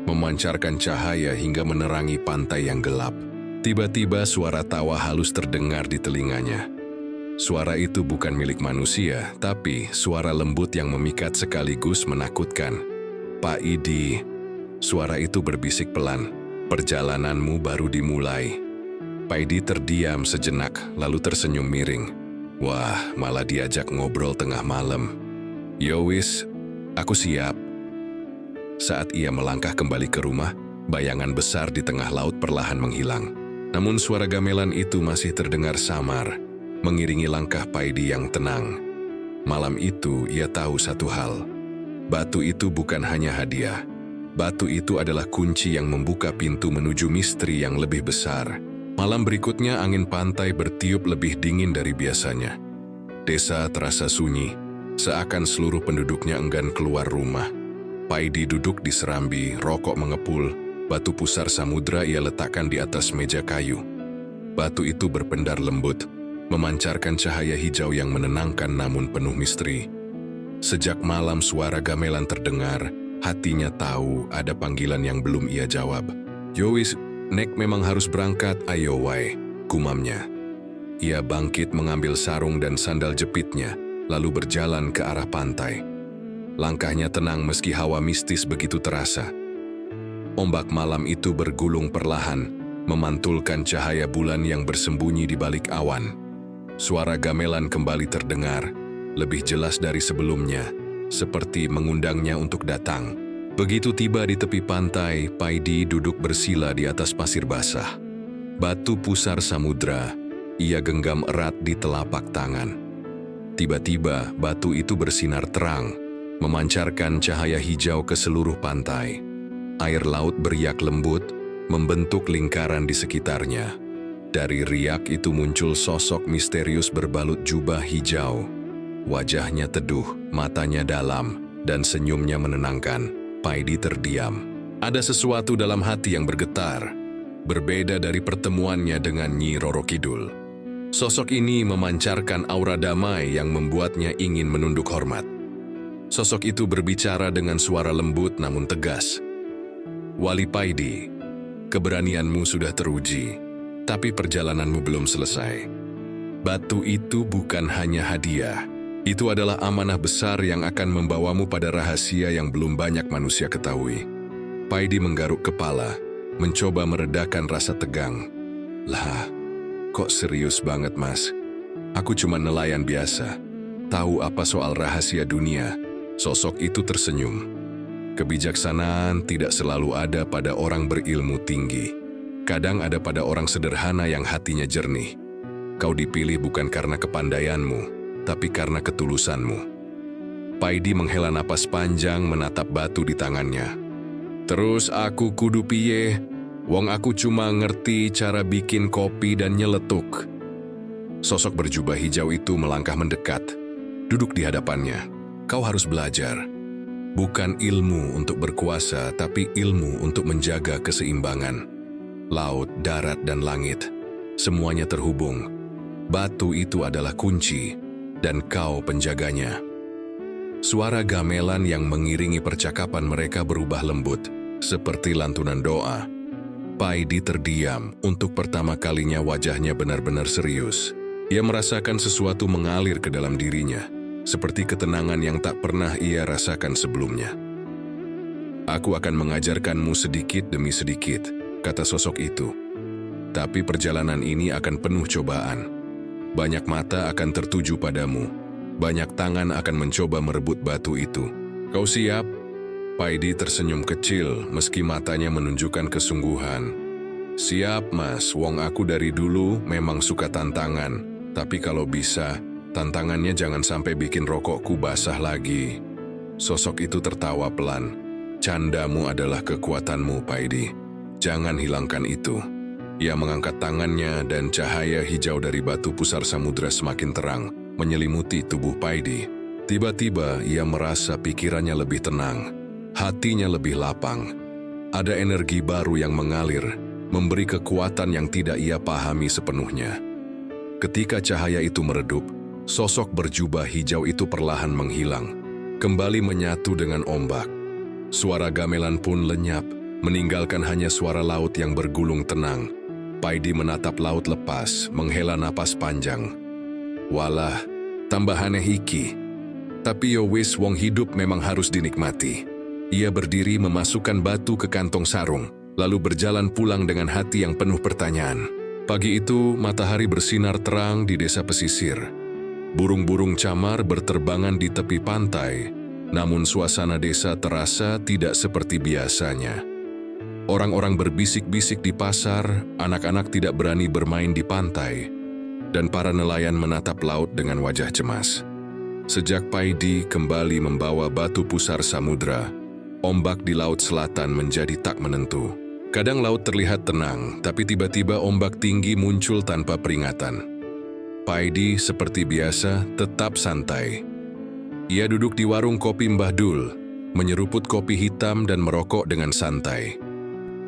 memancarkan cahaya hingga menerangi pantai yang gelap. Tiba-tiba suara tawa halus terdengar di telinganya. Suara itu bukan milik manusia, tapi suara lembut yang memikat sekaligus menakutkan. "Paidi," suara itu berbisik pelan, "perjalananmu baru dimulai." Paidi terdiam sejenak, lalu tersenyum miring. Wah, malah diajak ngobrol tengah malam. "Yowis, aku siap." Saat ia melangkah kembali ke rumah, bayangan besar di tengah laut perlahan menghilang. Namun suara gamelan itu masih terdengar samar, mengiringi langkah Paidi yang tenang. Malam itu ia tahu satu hal. Batu itu bukan hanya hadiah. Batu itu adalah kunci yang membuka pintu menuju misteri yang lebih besar. Malam berikutnya angin pantai bertiup lebih dingin dari biasanya. Desa terasa sunyi, seakan seluruh penduduknya enggan keluar rumah. Paidi duduk di serambi, rokok mengepul, batu pusar samudra ia letakkan di atas meja kayu. Batu itu berpendar lembut, memancarkan cahaya hijau yang menenangkan namun penuh misteri. Sejak malam suara gamelan terdengar, hatinya tahu ada panggilan yang belum ia jawab. "Yowis, Nek memang harus berangkat, ayo wai," gumamnya. Ia bangkit mengambil sarung dan sandal jepitnya, lalu berjalan ke arah pantai. Langkahnya tenang meski hawa mistis begitu terasa. Ombak malam itu bergulung perlahan, memantulkan cahaya bulan yang bersembunyi di balik awan. Suara gamelan kembali terdengar, lebih jelas dari sebelumnya, seperti mengundangnya untuk datang. Begitu tiba di tepi pantai, Paidi duduk bersila di atas pasir basah. Batu pusar samudra, ia genggam erat di telapak tangan. Tiba-tiba batu itu bersinar terang, memancarkan cahaya hijau ke seluruh pantai. Air laut beriak lembut, membentuk lingkaran di sekitarnya. Dari riak itu muncul sosok misterius berbalut jubah hijau. Wajahnya teduh, matanya dalam, dan senyumnya menenangkan. Paidi terdiam. Ada sesuatu dalam hati yang bergetar, berbeda dari pertemuannya dengan Nyi Roro Kidul. Sosok ini memancarkan aura damai yang membuatnya ingin menunduk hormat. Sosok itu berbicara dengan suara lembut namun tegas. "Wali Paidi, keberanianmu sudah teruji, tapi perjalananmu belum selesai. Batu itu bukan hanya hadiah. Itu adalah amanah besar yang akan membawamu pada rahasia yang belum banyak manusia ketahui." Paidi menggaruk kepala, mencoba meredakan rasa tegang. "Lah, kok serius banget, Mas? Aku cuma nelayan biasa. Tahu apa soal rahasia dunia?" Sosok itu tersenyum. "Kebijaksanaan tidak selalu ada pada orang berilmu tinggi. Kadang ada pada orang sederhana yang hatinya jernih. Kau dipilih bukan karena kepandaianmu, tapi karena ketulusanmu." Paidi menghela napas panjang menatap batu di tangannya. "Terus aku kudu piye? Wong aku cuma ngerti cara bikin kopi dan nyeletuk." Sosok berjubah hijau itu melangkah mendekat, duduk di hadapannya. "Kau harus belajar. Bukan ilmu untuk berkuasa, tapi ilmu untuk menjaga keseimbangan. Laut, darat, dan langit, semuanya terhubung. Batu itu adalah kunci, dan kau penjaganya." Suara gamelan yang mengiringi percakapan mereka berubah lembut, seperti lantunan doa. Paidi terdiam, untuk pertama kalinya wajahnya benar-benar serius. Ia merasakan sesuatu mengalir ke dalam dirinya, seperti ketenangan yang tak pernah ia rasakan sebelumnya. "Aku akan mengajarkanmu sedikit demi sedikit," kata sosok itu. "Tapi perjalanan ini akan penuh cobaan. Banyak mata akan tertuju padamu. Banyak tangan akan mencoba merebut batu itu. Kau siap? Paidi tersenyum kecil meski matanya menunjukkan kesungguhan. Siap mas, wong aku dari dulu memang suka tantangan. Tapi kalau bisa, tantangannya jangan sampai bikin rokokku basah lagi. Sosok itu tertawa pelan. Candamu adalah kekuatanmu, Paidi. Jangan hilangkan itu. Ia mengangkat tangannya dan cahaya hijau dari batu pusar samudra semakin terang, menyelimuti tubuh Paidi. Tiba-tiba ia merasa pikirannya lebih tenang, hatinya lebih lapang. Ada energi baru yang mengalir, memberi kekuatan yang tidak ia pahami sepenuhnya. Ketika cahaya itu meredup, sosok berjubah hijau itu perlahan menghilang, kembali menyatu dengan ombak. Suara gamelan pun lenyap, meninggalkan hanya suara laut yang bergulung tenang. Paidi menatap laut lepas, menghela napas panjang. Walah, tambahannya hiki. Tapi yo wis wong hidup memang harus dinikmati. Ia berdiri memasukkan batu ke kantong sarung, lalu berjalan pulang dengan hati yang penuh pertanyaan. Pagi itu, matahari bersinar terang di desa pesisir. Burung-burung camar berterbangan di tepi pantai, namun suasana desa terasa tidak seperti biasanya. Orang-orang berbisik-bisik di pasar, anak-anak tidak berani bermain di pantai, dan para nelayan menatap laut dengan wajah cemas. Sejak Paidi kembali membawa batu pusar samudra, ombak di laut selatan menjadi tak menentu. Kadang laut terlihat tenang, tapi tiba-tiba ombak tinggi muncul tanpa peringatan. Paidi seperti biasa tetap santai. Ia duduk di warung kopi Mbah Dul, menyeruput kopi hitam dan merokok dengan santai.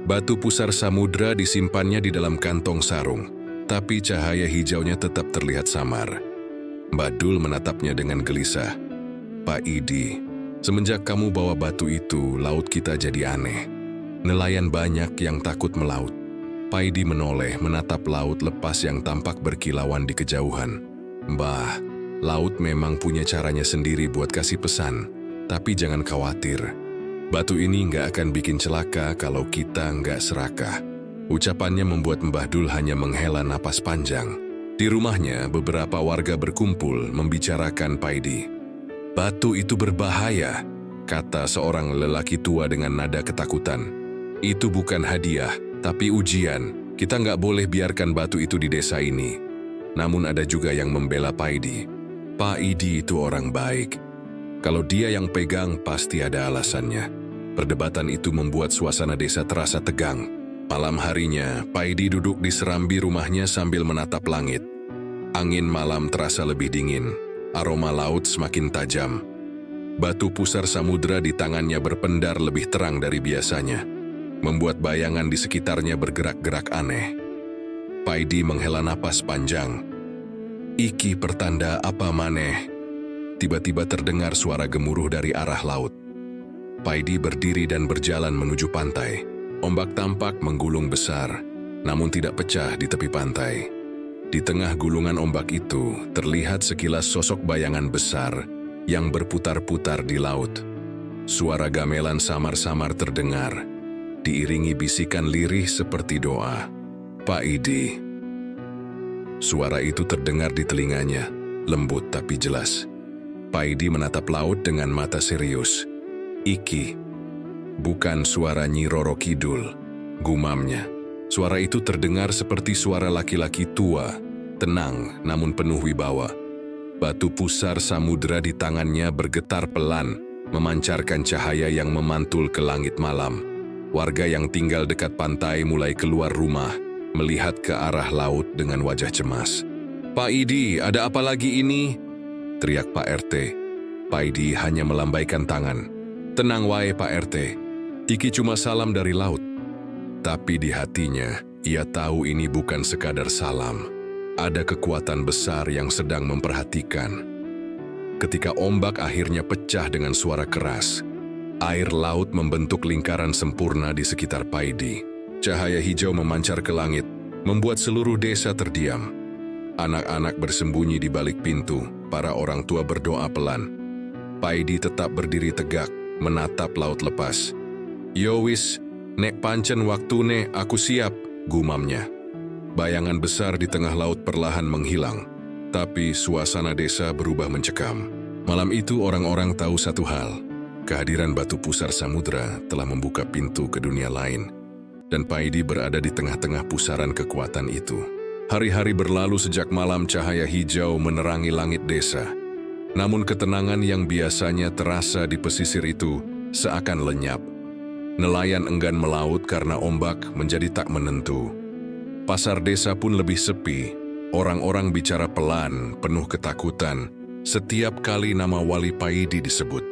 Batu pusar samudra disimpannya di dalam kantong sarung, tapi cahaya hijaunya tetap terlihat samar. Mbah Dul menatapnya dengan gelisah. Pak Idi, semenjak kamu bawa batu itu, laut kita jadi aneh. Nelayan banyak yang takut melaut. Paidi menoleh menatap laut lepas yang tampak berkilauan di kejauhan. Mbah, laut memang punya caranya sendiri buat kasih pesan, tapi jangan khawatir. Batu ini nggak akan bikin celaka kalau kita nggak serakah. Ucapannya membuat Mbah Dul hanya menghela napas panjang. Di rumahnya, beberapa warga berkumpul membicarakan Paidi. Batu itu berbahaya, kata seorang lelaki tua dengan nada ketakutan. Itu bukan hadiah, tapi ujian. Kita nggak boleh biarkan batu itu di desa ini. Namun ada juga yang membela Paidi. Paidi itu orang baik. Kalau dia yang pegang, pasti ada alasannya. Perdebatan itu membuat suasana desa terasa tegang. Malam harinya, Paidi duduk di serambi rumahnya sambil menatap langit. Angin malam terasa lebih dingin. Aroma laut semakin tajam. Batu pusar samudra di tangannya berpendar lebih terang dari biasanya, membuat bayangan di sekitarnya bergerak-gerak aneh. Paidi menghela napas panjang. Iki pertanda apa maneh? Tiba-tiba terdengar suara gemuruh dari arah laut. Paidi berdiri dan berjalan menuju pantai. Ombak tampak menggulung besar, namun tidak pecah di tepi pantai. Di tengah gulungan ombak itu, terlihat sekilas sosok bayangan besar yang berputar-putar di laut. Suara gamelan samar-samar terdengar, diiringi bisikan lirih seperti doa. Paidi. Suara itu terdengar di telinganya, lembut tapi jelas. Paidi menatap laut dengan mata serius. Iki, bukan suara Nyi Roro Kidul, gumamnya. Suara itu terdengar seperti suara laki-laki tua, tenang namun penuh wibawa. Batu pusar samudra di tangannya bergetar pelan, memancarkan cahaya yang memantul ke langit malam. Warga yang tinggal dekat pantai mulai keluar rumah, melihat ke arah laut dengan wajah cemas. Pak Idi, ada apa lagi ini? Teriak Pak RT. Pak Idi hanya melambaikan tangan. Tenang wae Pak RT, iki cuma salam dari laut. Tapi di hatinya, ia tahu ini bukan sekadar salam. Ada kekuatan besar yang sedang memperhatikan. Ketika ombak akhirnya pecah dengan suara keras, air laut membentuk lingkaran sempurna di sekitar Paidi. Cahaya hijau memancar ke langit, membuat seluruh desa terdiam. Anak-anak bersembunyi di balik pintu, para orang tua berdoa pelan. Paidi tetap berdiri tegak, menatap laut lepas. Yowis, nek pancen waktune aku siap, gumamnya. Bayangan besar di tengah laut perlahan menghilang. Tapi suasana desa berubah mencekam. Malam itu orang-orang tahu satu hal. Kehadiran batu pusar samudra telah membuka pintu ke dunia lain. Dan Paidi berada di tengah-tengah pusaran kekuatan itu. Hari-hari berlalu sejak malam cahaya hijau menerangi langit desa. Namun ketenangan yang biasanya terasa di pesisir itu seakan lenyap. Nelayan enggan melaut karena ombak menjadi tak menentu. Pasar desa pun lebih sepi. Orang-orang bicara pelan, penuh ketakutan, setiap kali nama Wali Paidi disebut.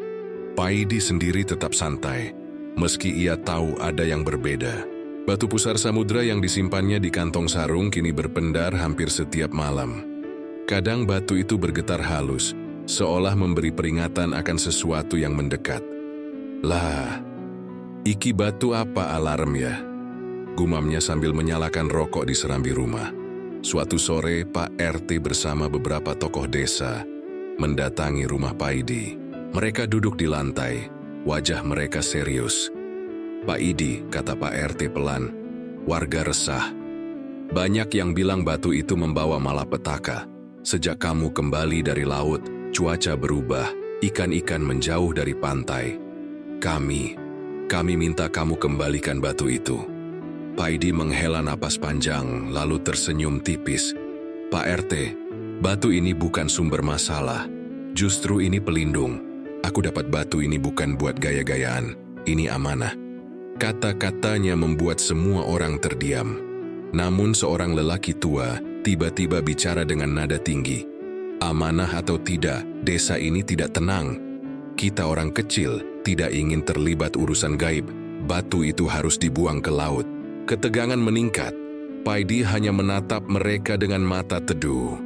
Paidi sendiri tetap santai, meski ia tahu ada yang berbeda. Batu pusar samudra yang disimpannya di kantong sarung kini berpendar hampir setiap malam. Kadang batu itu bergetar halus, seolah memberi peringatan akan sesuatu yang mendekat. Lah, iki batu apa alarm ya? Gumamnya sambil menyalakan rokok di serambi rumah. Suatu sore, Pak RT bersama beberapa tokoh desa mendatangi rumah Paidi. Mereka duduk di lantai, wajah mereka serius. "Pak Idi," kata Pak RT pelan, "warga resah. Banyak yang bilang batu itu membawa malapetaka. Sejak kamu kembali dari laut, cuaca berubah, ikan-ikan menjauh dari pantai. Kami minta kamu kembalikan batu itu." Paidi menghela napas panjang, lalu tersenyum tipis. "Pak RT, batu ini bukan sumber masalah. Justru ini pelindung. Aku dapat batu ini bukan buat gaya-gayaan. Ini amanah." Kata-katanya membuat semua orang terdiam. Namun seorang lelaki tua tiba-tiba bicara dengan nada tinggi. "Amanah atau tidak, desa ini tidak tenang. Kita orang kecil tidak ingin terlibat urusan gaib. Batu itu harus dibuang ke laut." Ketegangan meningkat. Paidi hanya menatap mereka dengan mata teduh.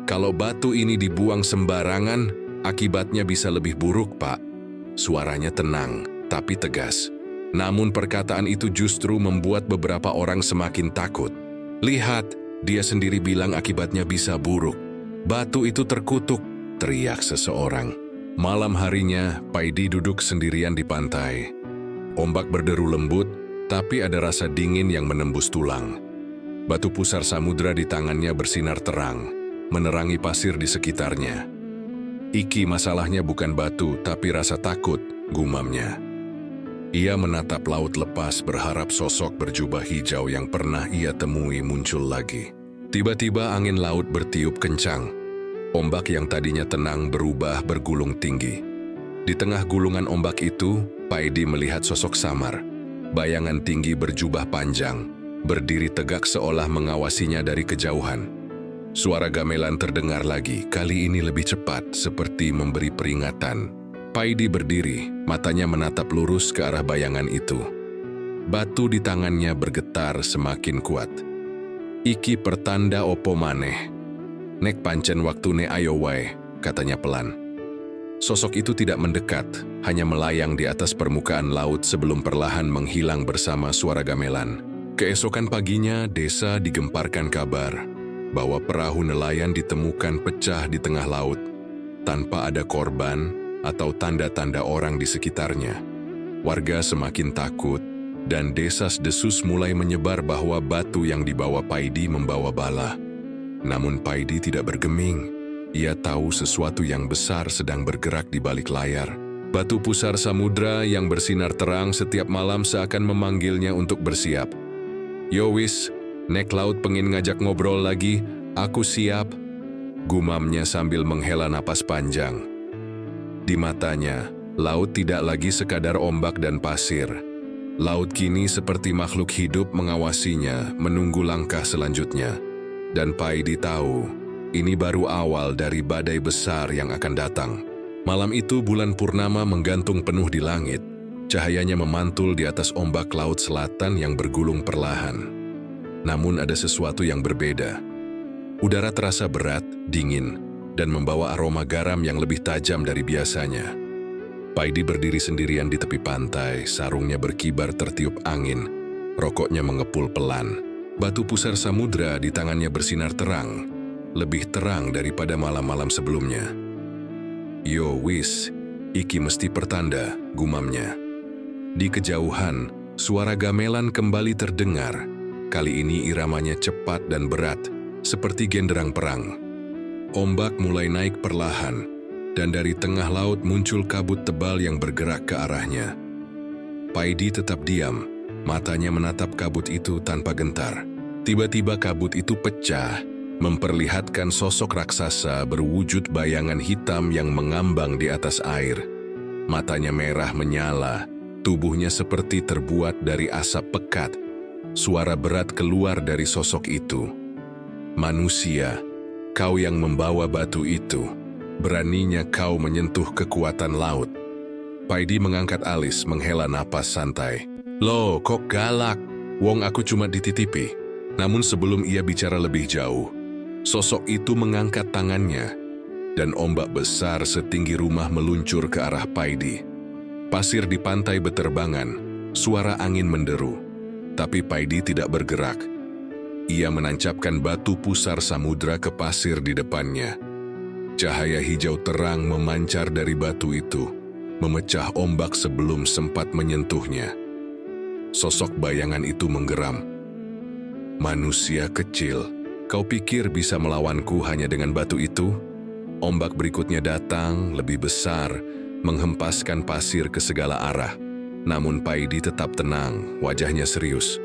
"Kalau batu ini dibuang sembarangan, akibatnya bisa lebih buruk, Pak." Suaranya tenang, tapi tegas. Namun perkataan itu justru membuat beberapa orang semakin takut. "Lihat, dia sendiri bilang akibatnya bisa buruk. Batu itu terkutuk," teriak seseorang. Malam harinya, Paidi duduk sendirian di pantai. Ombak berderu lembut, tapi ada rasa dingin yang menembus tulang. Batu pusar samudra di tangannya bersinar terang, menerangi pasir di sekitarnya. "Iki masalahnya bukan batu, tapi rasa takut," gumamnya. Ia menatap laut lepas berharap sosok berjubah hijau yang pernah ia temui muncul lagi. Tiba-tiba angin laut bertiup kencang. Ombak yang tadinya tenang berubah bergulung tinggi. Di tengah gulungan ombak itu, Paidi melihat sosok samar. Bayangan tinggi berjubah panjang, berdiri tegak seolah mengawasinya dari kejauhan. Suara gamelan terdengar lagi, kali ini lebih cepat, seperti memberi peringatan. Paidi berdiri, matanya menatap lurus ke arah bayangan itu. Batu di tangannya bergetar semakin kuat. "Iki pertanda opo maneh. Nek pancen waktune ayo wae," katanya pelan. Sosok itu tidak mendekat, hanya melayang di atas permukaan laut sebelum perlahan menghilang bersama suara gamelan. Keesokan paginya, desa digemparkan kabar bahwa perahu nelayan ditemukan pecah di tengah laut, tanpa ada korban atau tanda-tanda orang di sekitarnya. Warga semakin takut, dan desas-desus mulai menyebar bahwa batu yang dibawa Paidi membawa bala. Namun Paidi tidak bergeming. Ia tahu sesuatu yang besar sedang bergerak di balik layar. Batu pusar samudra yang bersinar terang setiap malam seakan memanggilnya untuk bersiap. "Yo wis, nek laut pengin ngajak ngobrol lagi, aku siap," gumamnya sambil menghela napas panjang. Di matanya, laut tidak lagi sekadar ombak dan pasir. Laut kini seperti makhluk hidup mengawasinya, menunggu langkah selanjutnya. Dan Paidi tahu, ini baru awal dari badai besar yang akan datang. Malam itu bulan purnama menggantung penuh di langit. Cahayanya memantul di atas ombak laut selatan yang bergulung perlahan. Namun ada sesuatu yang berbeda. Udara terasa berat, dingin, dan membawa aroma garam yang lebih tajam dari biasanya. Paidi berdiri sendirian di tepi pantai, sarungnya berkibar tertiup angin, rokoknya mengepul pelan. Batu pusar samudra di tangannya bersinar terang, lebih terang daripada malam-malam sebelumnya. "Yo wis, iki mesti pertanda," gumamnya. Di kejauhan, suara gamelan kembali terdengar. Kali ini iramanya cepat dan berat, seperti genderang perang. Ombak mulai naik perlahan, dan dari tengah laut muncul kabut tebal yang bergerak ke arahnya. Paidi tetap diam, matanya menatap kabut itu tanpa gentar. Tiba-tiba kabut itu pecah, memperlihatkan sosok raksasa berwujud bayangan hitam yang mengambang di atas air. Matanya merah menyala, tubuhnya seperti terbuat dari asap pekat. Suara berat keluar dari sosok itu. "Manusia, kau yang membawa batu itu, beraninya kau menyentuh kekuatan laut." Paidi mengangkat alis, menghela napas santai. "Loh, kok galak? Wong aku cuma dititipi." Namun sebelum ia bicara lebih jauh, sosok itu mengangkat tangannya, dan ombak besar setinggi rumah meluncur ke arah Paidi. Pasir di pantai beterbangan, suara angin menderu, tapi Paidi tidak bergerak. Ia menancapkan batu pusar samudra ke pasir di depannya. Cahaya hijau terang memancar dari batu itu, memecah ombak sebelum sempat menyentuhnya. Sosok bayangan itu menggeram. "Manusia kecil, kau pikir bisa melawanku hanya dengan batu itu?" Ombak berikutnya datang, lebih besar, menghempaskan pasir ke segala arah. Namun Paidi tetap tenang, wajahnya serius.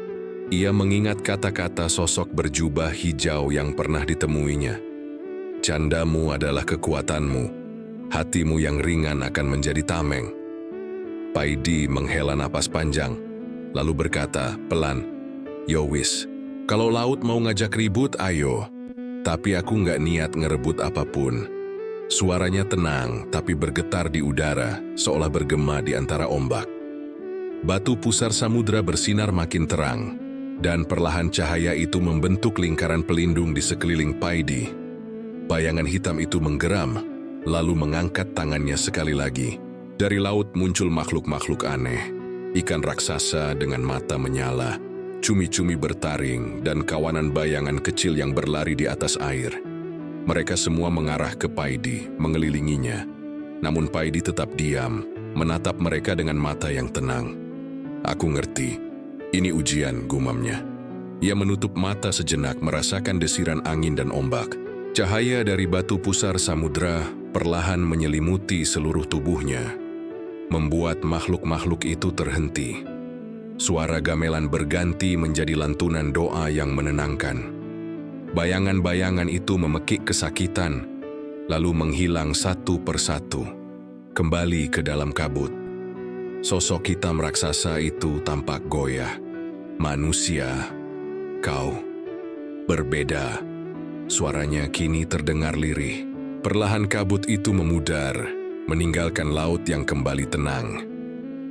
Ia mengingat kata-kata sosok berjubah hijau yang pernah ditemuinya. "Candamu adalah kekuatanmu, hatimu yang ringan akan menjadi tameng." Paidi menghela napas panjang, lalu berkata pelan, "Yowis, kalau laut mau ngajak ribut, ayo. Tapi aku nggak niat ngerebut apapun." Suaranya tenang, tapi bergetar di udara, seolah bergema di antara ombak. Batu pusar samudra bersinar makin terang, dan perlahan cahaya itu membentuk lingkaran pelindung di sekeliling Paidi. Bayangan hitam itu menggeram, lalu mengangkat tangannya sekali lagi. Dari laut muncul makhluk-makhluk aneh. Ikan raksasa dengan mata menyala, cumi-cumi bertaring, dan kawanan bayangan kecil yang berlari di atas air. Mereka semua mengarah ke Paidi, mengelilinginya. Namun Paidi tetap diam, menatap mereka dengan mata yang tenang. "Aku ngerti. Ini ujian," gumamnya. Ia menutup mata sejenak, merasakan desiran angin dan ombak. Cahaya dari batu pusar samudra perlahan menyelimuti seluruh tubuhnya, membuat makhluk-makhluk itu terhenti. Suara gamelan berganti menjadi lantunan doa yang menenangkan. Bayangan-bayangan itu memekik kesakitan, lalu menghilang satu persatu, kembali ke dalam kabut. Sosok hitam raksasa itu tampak goyah. "Manusia, kau berbeda." Suaranya kini terdengar lirih. Perlahan kabut itu memudar, meninggalkan laut yang kembali tenang.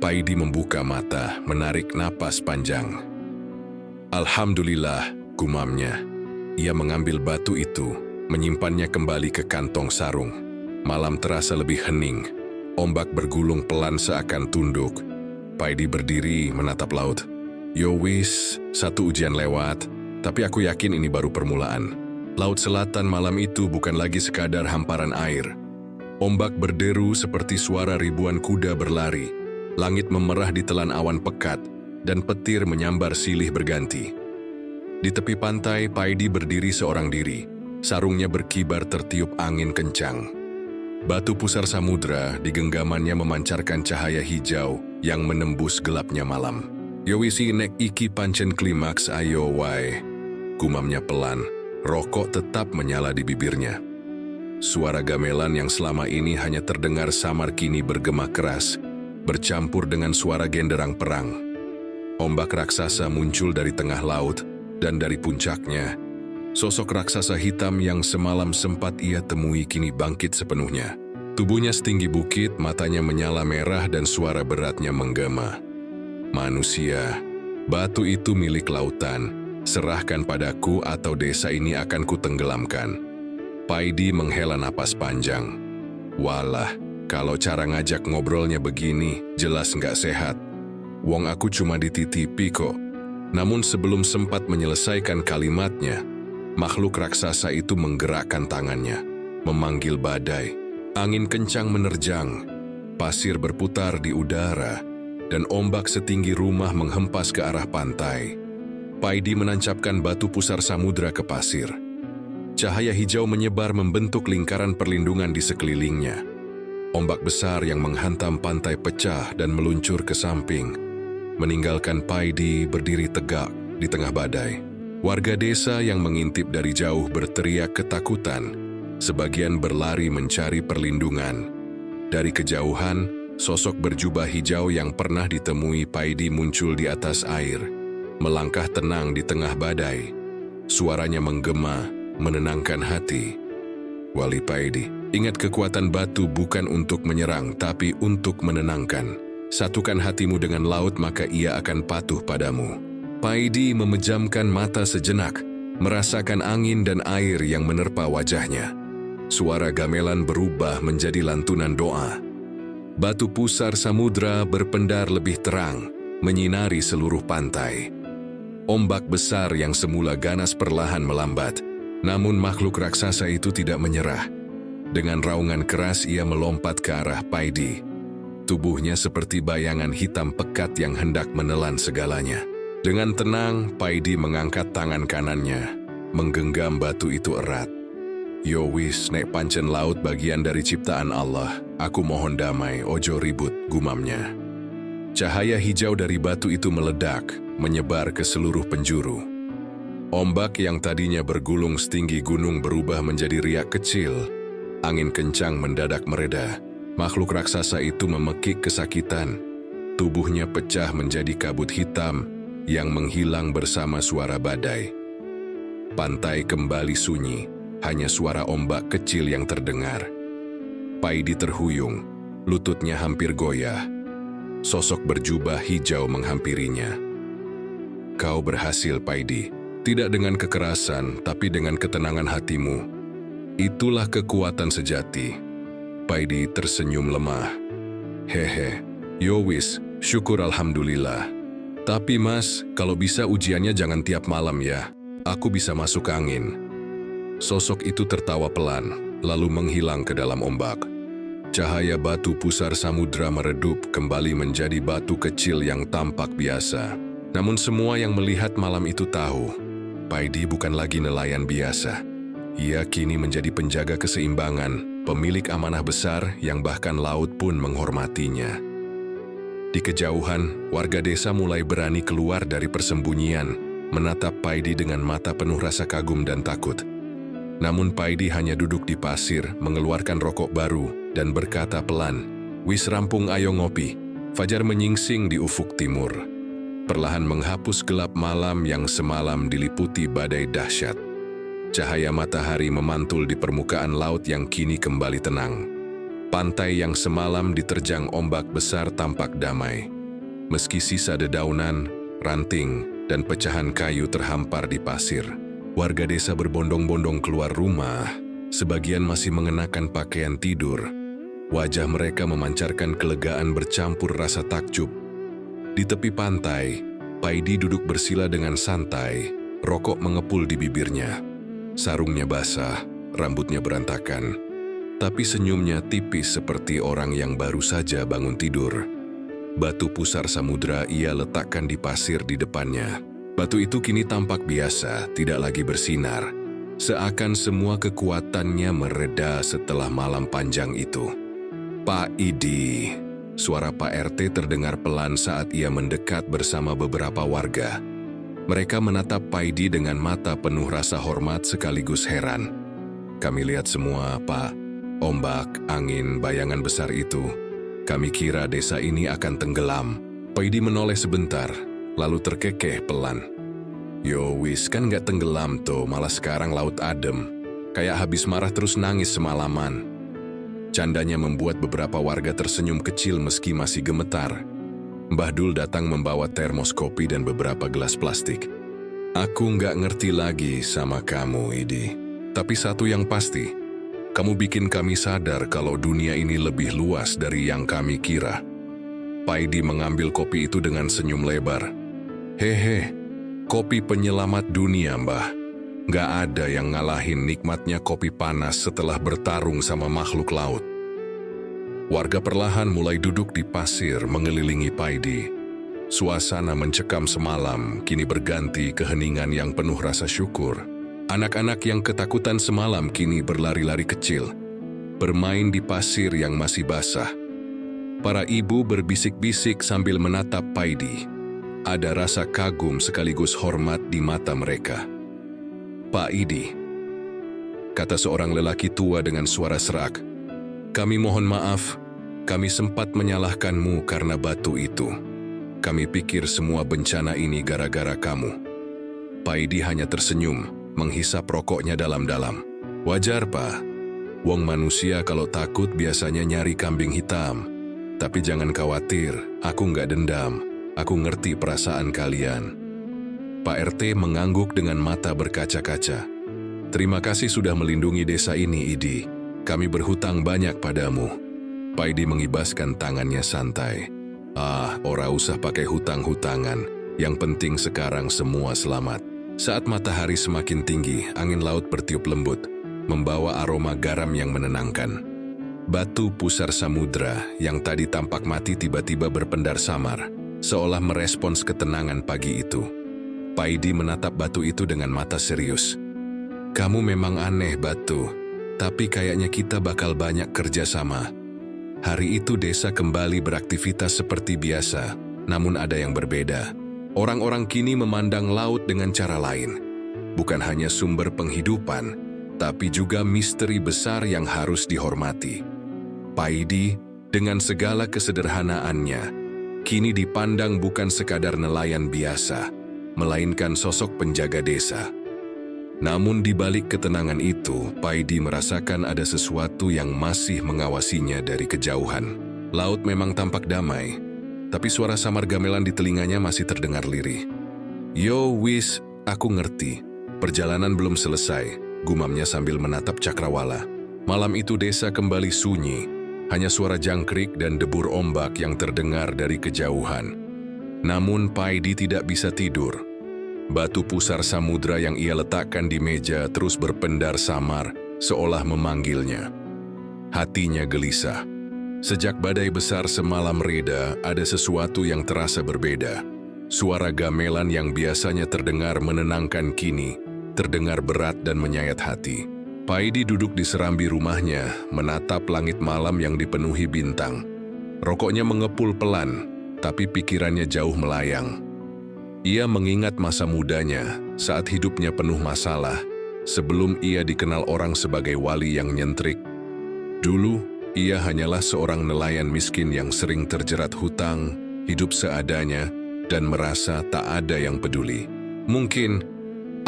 Paidi membuka mata, menarik napas panjang. "Alhamdulillah," gumamnya. Ia mengambil batu itu, menyimpannya kembali ke kantong sarung. Malam terasa lebih hening. Ombak bergulung pelan seakan tunduk. Paidi berdiri menatap laut. "Yowis, satu ujian lewat, tapi aku yakin ini baru permulaan." Laut selatan malam itu bukan lagi sekadar hamparan air. Ombak berderu seperti suara ribuan kuda berlari. Langit memerah ditelan awan pekat, dan petir menyambar silih berganti. Di tepi pantai, Paidi berdiri seorang diri. Sarungnya berkibar tertiup angin kencang. Batu pusar samudra di genggamannya memancarkan cahaya hijau yang menembus gelapnya malam. "Yowisi nek iki pancen klimaks ayo wae," gumamnya pelan. Rokok tetap menyala di bibirnya. Suara gamelan yang selama ini hanya terdengar samar kini bergema keras, bercampur dengan suara genderang perang. Ombak raksasa muncul dari tengah laut, dan dari puncaknya, sosok raksasa hitam yang semalam sempat ia temui kini bangkit sepenuhnya. Tubuhnya setinggi bukit, matanya menyala merah dan suara beratnya menggema. "Manusia, batu itu milik lautan. Serahkan padaku atau desa ini akan kutenggelamkan." Paidi menghela napas panjang. "Walah, kalau cara ngajak ngobrolnya begini, jelas nggak sehat. Wong aku cuma dititipi kok." Namun sebelum sempat menyelesaikan kalimatnya, makhluk raksasa itu menggerakkan tangannya, memanggil badai. Angin kencang menerjang, pasir berputar di udara, dan ombak setinggi rumah menghempas ke arah pantai. Paidi menancapkan batu pusar samudra ke pasir. Cahaya hijau menyebar membentuk lingkaran perlindungan di sekelilingnya. Ombak besar yang menghantam pantai pecah dan meluncur ke samping, meninggalkan Paidi berdiri tegak di tengah badai. Warga desa yang mengintip dari jauh berteriak ketakutan, sebagian berlari mencari perlindungan. Dari kejauhan, sosok berjubah hijau yang pernah ditemui Paidi muncul di atas air, melangkah tenang di tengah badai. Suaranya menggema, menenangkan hati. Wali Paidi, ingat kekuatan batu bukan untuk menyerang, tapi untuk menenangkan. Satukan hatimu dengan laut, maka ia akan patuh padamu. Paidi memejamkan mata sejenak, merasakan angin dan air yang menerpa wajahnya. Suara gamelan berubah menjadi lantunan doa. Batu pusar samudra berpendar lebih terang, menyinari seluruh pantai. Ombak besar yang semula ganas perlahan melambat, namun makhluk raksasa itu tidak menyerah. Dengan raungan keras ia melompat ke arah Paidi. Tubuhnya seperti bayangan hitam pekat yang hendak menelan segalanya. Dengan tenang, Paidi mengangkat tangan kanannya, menggenggam batu itu erat. Yo wis, nek pancen laut bagian dari ciptaan Allah, aku mohon damai, ojo ribut, gumamnya. Cahaya hijau dari batu itu meledak, menyebar ke seluruh penjuru. Ombak yang tadinya bergulung setinggi gunung berubah menjadi riak kecil. Angin kencang mendadak mereda. Makhluk raksasa itu memekik kesakitan. Tubuhnya pecah menjadi kabut hitam yang menghilang bersama suara badai. Pantai kembali sunyi, hanya suara ombak kecil yang terdengar. Paidi terhuyung, lututnya hampir goyah. Sosok berjubah hijau menghampirinya. Kau berhasil, Paidi. Tidak dengan kekerasan, tapi dengan ketenangan hatimu. Itulah kekuatan sejati. Paidi tersenyum lemah. Hehe, yowis, syukur alhamdulillah. Tapi mas, kalau bisa ujiannya jangan tiap malam ya. Aku bisa masuk angin. Sosok itu tertawa pelan, lalu menghilang ke dalam ombak. Cahaya batu pusar samudra meredup kembali menjadi batu kecil yang tampak biasa. Namun semua yang melihat malam itu tahu, Paidi bukan lagi nelayan biasa. Ia kini menjadi penjaga keseimbangan, pemilik amanah besar yang bahkan laut pun menghormatinya. Di kejauhan, warga desa mulai berani keluar dari persembunyian, menatap Paidi dengan mata penuh rasa kagum dan takut. Namun Paidi hanya duduk di pasir, mengeluarkan rokok baru, dan berkata pelan, "Wis rampung, ayo ngopi." Fajar menyingsing di ufuk timur, perlahan menghapus gelap malam yang semalam diliputi badai dahsyat. Cahaya matahari memantul di permukaan laut yang kini kembali tenang. Pantai yang semalam diterjang ombak besar tampak damai. Meski sisa dedaunan, ranting, dan pecahan kayu terhampar di pasir, warga desa berbondong-bondong keluar rumah. Sebagian masih mengenakan pakaian tidur. Wajah mereka memancarkan kelegaan bercampur rasa takjub. Di tepi pantai, Paidi duduk bersila dengan santai, rokok mengepul di bibirnya. Sarungnya basah, rambutnya berantakan, tapi senyumnya tipis seperti orang yang baru saja bangun tidur. Batu pusar samudra ia letakkan di pasir di depannya. Batu itu kini tampak biasa, tidak lagi bersinar. Seakan semua kekuatannya mereda setelah malam panjang itu. Pak Idi. Suara Pak RT terdengar pelan saat ia mendekat bersama beberapa warga. Mereka menatap Paidi dengan mata penuh rasa hormat sekaligus heran. Kami lihat semua, Pak. Ombak, angin, bayangan besar itu. Kami kira desa ini akan tenggelam. Paidi menoleh sebentar, lalu terkekeh pelan. Yo wis, kan nggak tenggelam tuh, malah sekarang laut adem. Kayak habis marah terus nangis semalaman. Candanya membuat beberapa warga tersenyum kecil meski masih gemetar. Mbah Dul datang membawa termos kopi dan beberapa gelas plastik. Aku nggak ngerti lagi sama kamu, Idi. Tapi satu yang pasti, kamu bikin kami sadar kalau dunia ini lebih luas dari yang kami kira. Paidi mengambil kopi itu dengan senyum lebar. Hehe, kopi penyelamat dunia, Mbah. Nggak ada yang ngalahin nikmatnya kopi panas setelah bertarung sama makhluk laut. Warga perlahan mulai duduk di pasir mengelilingi Paidi. Suasana mencekam semalam kini berganti keheningan yang penuh rasa syukur. Anak-anak yang ketakutan semalam kini berlari-lari kecil, bermain di pasir yang masih basah. Para ibu berbisik-bisik sambil menatap Paidi. Ada rasa kagum sekaligus hormat di mata mereka. "Pak Idi," kata seorang lelaki tua dengan suara serak, "kami mohon maaf, kami sempat menyalahkanmu karena batu itu. Kami pikir semua bencana ini gara-gara kamu." Paidi hanya tersenyum, menghisap rokoknya dalam-dalam. "Wajar, Pak. Wong manusia kalau takut biasanya nyari kambing hitam. Tapi jangan khawatir, aku nggak dendam. Aku ngerti perasaan kalian." Pak RT mengangguk dengan mata berkaca-kaca. "Terima kasih sudah melindungi desa ini, Idi. Kami berhutang banyak padamu." Paidi mengibaskan tangannya santai. Ora usah pakai hutang-hutangan. Yang penting sekarang semua selamat." Saat matahari semakin tinggi, angin laut bertiup lembut, membawa aroma garam yang menenangkan. Batu pusar samudra yang tadi tampak mati tiba-tiba berpendar samar, seolah merespons ketenangan pagi itu. Paidi menatap batu itu dengan mata serius. "Kamu memang aneh, Batu, tapi kayaknya kita bakal banyak kerjasama." Hari itu desa kembali beraktivitas seperti biasa, namun ada yang berbeda. Orang-orang kini memandang laut dengan cara lain. Bukan hanya sumber penghidupan, tapi juga misteri besar yang harus dihormati. Paidi, dengan segala kesederhanaannya, kini dipandang bukan sekadar nelayan biasa, melainkan sosok penjaga desa. Namun di balik ketenangan itu, Paidi merasakan ada sesuatu yang masih mengawasinya dari kejauhan. Laut memang tampak damai, tapi suara samar gamelan di telinganya masih terdengar lirih. "Yo wis, aku ngerti. Perjalanan belum selesai," gumamnya sambil menatap cakrawala. Malam itu desa kembali sunyi, hanya suara jangkrik dan debur ombak yang terdengar dari kejauhan. Namun Paidi tidak bisa tidur. Batu pusar samudra yang ia letakkan di meja terus berpendar samar, seolah memanggilnya. Hatinya gelisah. Sejak badai besar semalam reda, ada sesuatu yang terasa berbeda. Suara gamelan yang biasanya terdengar menenangkan kini, terdengar berat dan menyayat hati. Paidi duduk di serambi rumahnya, menatap langit malam yang dipenuhi bintang. Rokoknya mengepul pelan, tapi pikirannya jauh melayang. Ia mengingat masa mudanya, saat hidupnya penuh masalah, sebelum ia dikenal orang sebagai wali yang nyentrik. Dulu, ia hanyalah seorang nelayan miskin yang sering terjerat hutang, hidup seadanya, dan merasa tak ada yang peduli. "Mungkin,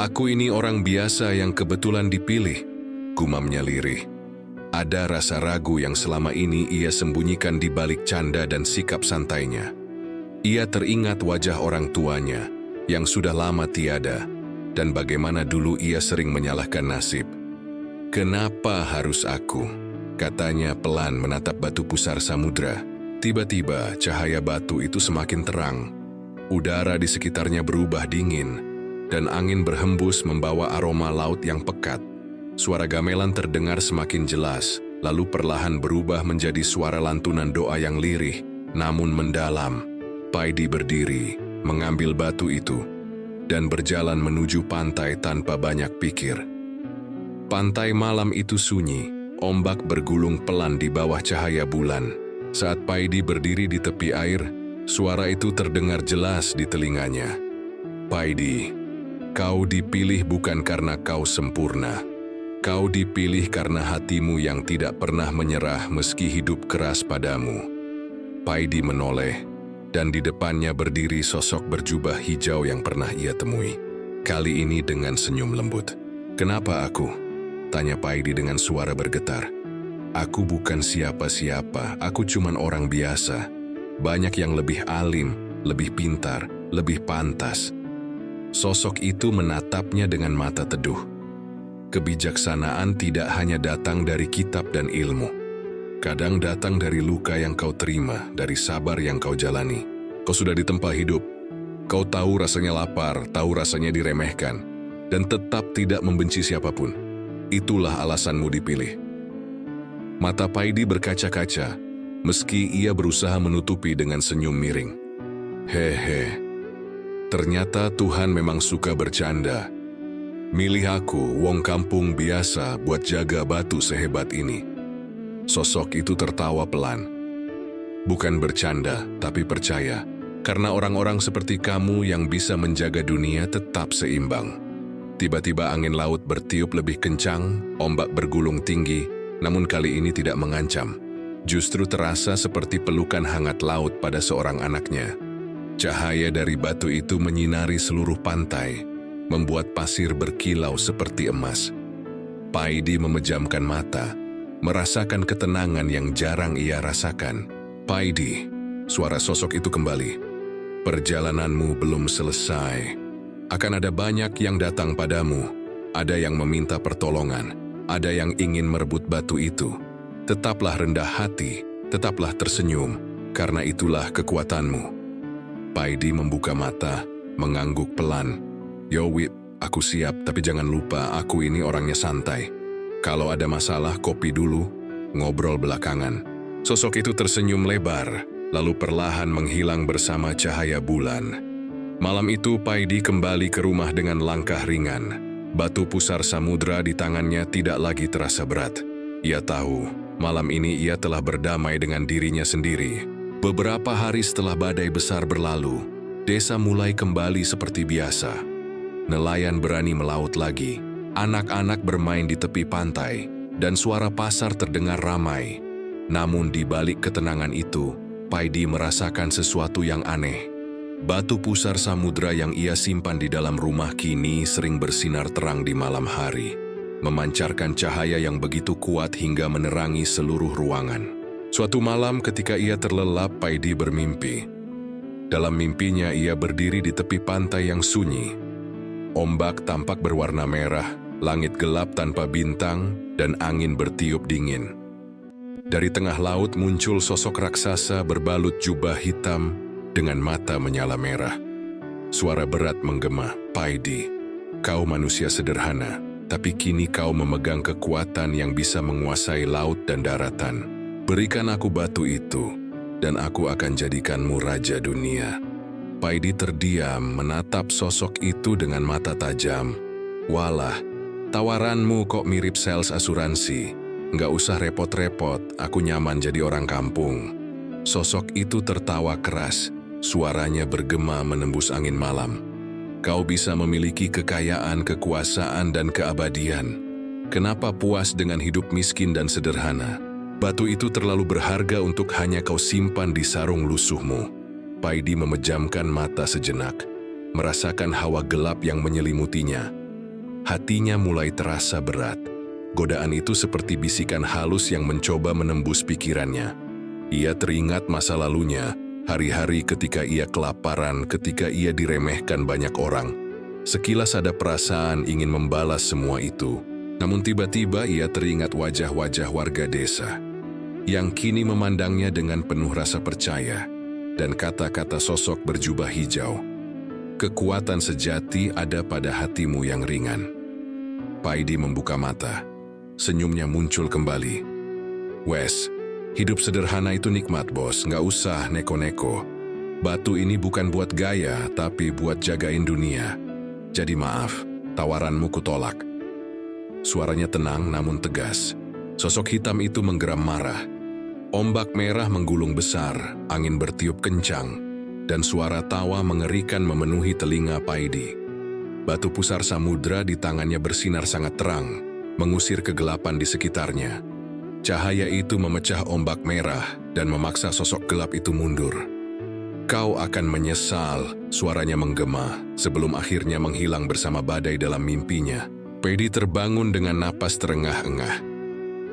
aku ini orang biasa yang kebetulan dipilih," gumamnya lirih. Ada rasa ragu yang selama ini ia sembunyikan di balik canda dan sikap santainya. Ia teringat wajah orang tuanya, yang sudah lama tiada, dan bagaimana dulu ia sering menyalahkan nasib. "Kenapa harus aku?" katanya pelan menatap batu pusar samudra. Tiba-tiba cahaya batu itu semakin terang. Udara di sekitarnya berubah dingin, dan angin berhembus membawa aroma laut yang pekat. Suara gamelan terdengar semakin jelas, lalu perlahan berubah menjadi suara lantunan doa yang lirih, namun mendalam. Paidi berdiri, mengambil batu itu, dan berjalan menuju pantai tanpa banyak pikir. Pantai malam itu sunyi. Ombak bergulung pelan di bawah cahaya bulan. Saat Paidi berdiri di tepi air, suara itu terdengar jelas di telinganya. "Paidi, kau dipilih bukan karena kau sempurna. Kau dipilih karena hatimu yang tidak pernah menyerah meski hidup keras padamu." Paidi menoleh, dan di depannya berdiri sosok berjubah hijau yang pernah ia temui. Kali ini dengan senyum lembut. "Kenapa aku?" tanya Paidi dengan suara bergetar. "Aku bukan siapa-siapa, aku cuman orang biasa. Banyak yang lebih alim, lebih pintar, lebih pantas." Sosok itu menatapnya dengan mata teduh. Kebijaksanaan tidak hanya datang dari kitab dan ilmu. Kadang datang dari luka yang kau terima, dari sabar yang kau jalani. Kau sudah ditempa hidup. Kau tahu rasanya lapar, tahu rasanya diremehkan, dan tetap tidak membenci siapapun. Itulah alasanmu dipilih. Mata Paidi berkaca-kaca, meski ia berusaha menutupi dengan senyum miring. "Hehe, ternyata Tuhan memang suka bercanda. Milih aku, wong kampung biasa, buat jaga batu sehebat ini. Sosok itu tertawa pelan. Bukan bercanda, tapi percaya. Karena orang-orang seperti kamu yang bisa menjaga dunia tetap seimbang. Tiba-tiba angin laut bertiup lebih kencang, ombak bergulung tinggi, namun kali ini tidak mengancam. Justru terasa seperti pelukan hangat laut pada seorang anaknya. Cahaya dari batu itu menyinari seluruh pantai, membuat pasir berkilau seperti emas. Paidi memejamkan mata, merasakan ketenangan yang jarang ia rasakan. Paidi, suara sosok itu kembali. Perjalananmu belum selesai. Akan ada banyak yang datang padamu. Ada yang meminta pertolongan, ada yang ingin merebut batu itu. Tetaplah rendah hati, tetaplah tersenyum, karena itulah kekuatanmu. Paidi membuka mata, mengangguk pelan. Yo Wip, aku siap, tapi jangan lupa aku ini orangnya santai. Kalau ada masalah, kopi dulu, ngobrol belakangan. Sosok itu tersenyum lebar, lalu perlahan menghilang bersama cahaya bulan. Malam itu Paidi kembali ke rumah dengan langkah ringan. Batu pusar samudra di tangannya tidak lagi terasa berat. Ia tahu, malam ini ia telah berdamai dengan dirinya sendiri. Beberapa hari setelah badai besar berlalu, desa mulai kembali seperti biasa. Nelayan berani melaut lagi, anak-anak bermain di tepi pantai, dan suara pasar terdengar ramai. Namun di balik ketenangan itu, Paidi merasakan sesuatu yang aneh. Batu pusar samudra yang ia simpan di dalam rumah kini sering bersinar terang di malam hari, memancarkan cahaya yang begitu kuat hingga menerangi seluruh ruangan. Suatu malam ketika ia terlelap, Paidi bermimpi. Dalam mimpinya ia berdiri di tepi pantai yang sunyi. Ombak tampak berwarna merah, langit gelap tanpa bintang, dan angin bertiup dingin. Dari tengah laut muncul sosok raksasa berbalut jubah hitam dengan mata menyala merah. Suara berat menggema, Paidi, kau manusia sederhana, tapi kini kau memegang kekuatan yang bisa menguasai laut dan daratan. Berikan aku batu itu, dan aku akan jadikanmu raja dunia. Paidi terdiam menatap sosok itu dengan mata tajam. Walah, tawaranmu kok mirip sales asuransi. Nggak usah repot-repot, aku nyaman jadi orang kampung. Sosok itu tertawa keras, suaranya bergema menembus angin malam. Kau bisa memiliki kekayaan, kekuasaan, dan keabadian. Kenapa puas dengan hidup miskin dan sederhana? Batu itu terlalu berharga untuk hanya kau simpan di sarung lusuhmu. Paidi memejamkan mata sejenak, merasakan hawa gelap yang menyelimutinya. Hatinya mulai terasa berat. Godaan itu seperti bisikan halus yang mencoba menembus pikirannya. Ia teringat masa lalunya, hari-hari ketika ia kelaparan, ketika ia diremehkan banyak orang. Sekilas ada perasaan ingin membalas semua itu. Namun tiba-tiba ia teringat wajah-wajah warga desa, yang kini memandangnya dengan penuh rasa percaya. Dan kata-kata sosok berjubah hijau. Kekuatan sejati ada pada hatimu yang ringan. Paidi membuka mata. Senyumnya muncul kembali. Wes, hidup sederhana itu nikmat bos, nggak usah neko-neko. Batu ini bukan buat gaya, tapi buat jagain dunia. Jadi maaf, tawaranmu kutolak. Suaranya tenang namun tegas. Sosok hitam itu menggeram marah. Ombak merah menggulung besar, angin bertiup kencang, dan suara tawa mengerikan memenuhi telinga Paidi. Batu pusar samudra di tangannya bersinar sangat terang, mengusir kegelapan di sekitarnya. Cahaya itu memecah ombak merah dan memaksa sosok gelap itu mundur. Kau akan menyesal, suaranya menggema, sebelum akhirnya menghilang bersama badai dalam mimpinya. Paidi terbangun dengan napas terengah-engah.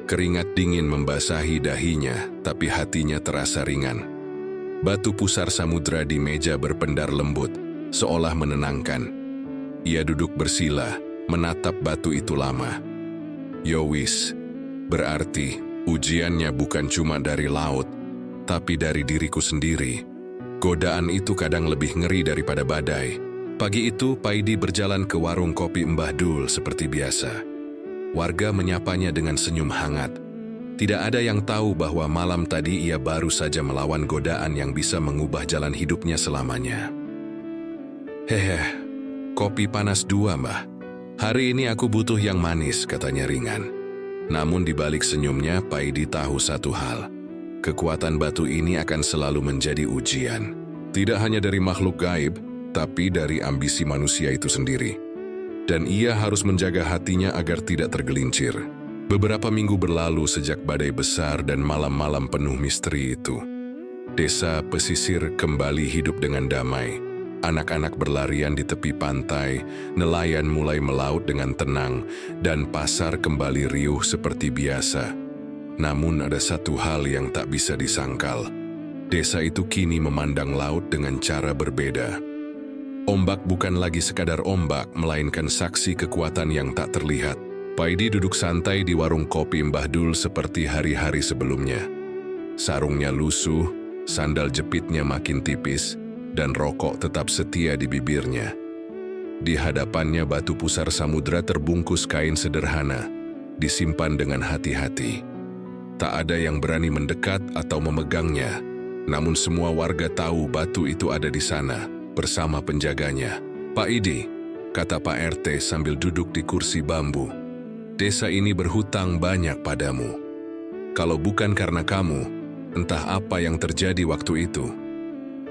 Keringat dingin membasahi dahinya, tapi hatinya terasa ringan. Batu pusar samudra di meja berpendar lembut, seolah menenangkan. Ia duduk bersila, menatap batu itu lama. Yowis, berarti ujiannya bukan cuma dari laut, tapi dari diriku sendiri. Godaan itu kadang lebih ngeri daripada badai. Pagi itu, Paidi berjalan ke warung kopi Mbah Dul seperti biasa. Warga menyapanya dengan senyum hangat. Tidak ada yang tahu bahwa malam tadi ia baru saja melawan godaan yang bisa mengubah jalan hidupnya selamanya. Hehe, kopi panas 2, Mbah. Hari ini aku butuh yang manis, katanya ringan. Namun di balik senyumnya, Paidi tahu satu hal. Kekuatan batu ini akan selalu menjadi ujian. Tidak hanya dari makhluk gaib, tapi dari ambisi manusia itu sendiri. Dan ia harus menjaga hatinya agar tidak tergelincir. Beberapa minggu berlalu sejak badai besar dan malam-malam penuh misteri itu. Desa pesisir kembali hidup dengan damai. Anak-anak berlarian di tepi pantai, nelayan mulai melaut dengan tenang, dan pasar kembali riuh seperti biasa. Namun ada satu hal yang tak bisa disangkal. Desa itu kini memandang laut dengan cara berbeda. Ombak bukan lagi sekadar ombak, melainkan saksi kekuatan yang tak terlihat. Paidi duduk santai di warung kopi Mbah Dul seperti hari-hari sebelumnya. Sarungnya lusuh, sandal jepitnya makin tipis, dan rokok tetap setia di bibirnya. Di hadapannya batu pusar samudra terbungkus kain sederhana, disimpan dengan hati-hati. Tak ada yang berani mendekat atau memegangnya, namun semua warga tahu batu itu ada di sana, bersama penjaganya. "Pak Idi," kata Pak RT sambil duduk di kursi bambu, "desa ini berhutang banyak padamu. Kalau bukan karena kamu, entah apa yang terjadi waktu itu."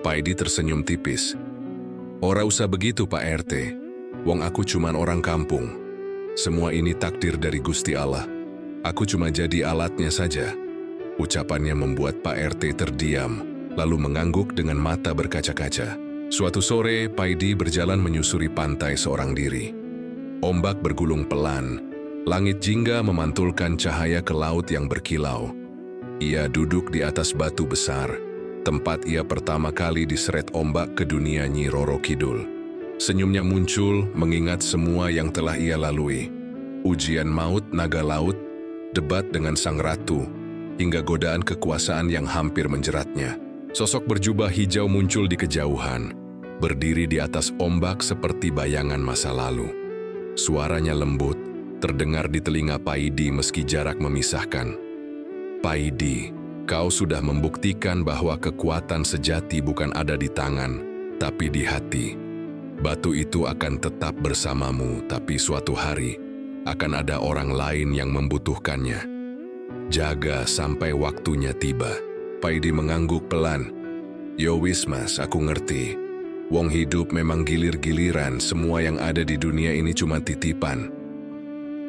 Paidi tersenyum tipis. "Ora usah begitu Pak RT, wong aku cuman orang kampung. Semua ini takdir dari Gusti Allah. Aku cuma jadi alatnya saja." Ucapannya membuat Pak RT terdiam, lalu mengangguk dengan mata berkaca-kaca. Suatu sore, Paidi berjalan menyusuri pantai seorang diri. Ombak bergulung pelan, langit jingga memantulkan cahaya ke laut yang berkilau. Ia duduk di atas batu besar, tempat ia pertama kali diseret ombak ke dunia Nyi Roro Kidul. Senyumnya muncul mengingat semua yang telah ia lalui. Ujian maut naga laut, debat dengan sang ratu, hingga godaan kekuasaan yang hampir menjeratnya. Sosok berjubah hijau muncul di kejauhan, berdiri di atas ombak seperti bayangan masa lalu. Suaranya lembut, terdengar di telinga Paidi meski jarak memisahkan. "Paidi, kau sudah membuktikan bahwa kekuatan sejati bukan ada di tangan, tapi di hati. Batu itu akan tetap bersamamu, tapi suatu hari akan ada orang lain yang membutuhkannya. Jaga sampai waktunya tiba." Paidi mengangguk pelan. "Yo wis mas, aku ngerti. Wong hidup memang gilir-giliran, semua yang ada di dunia ini cuma titipan."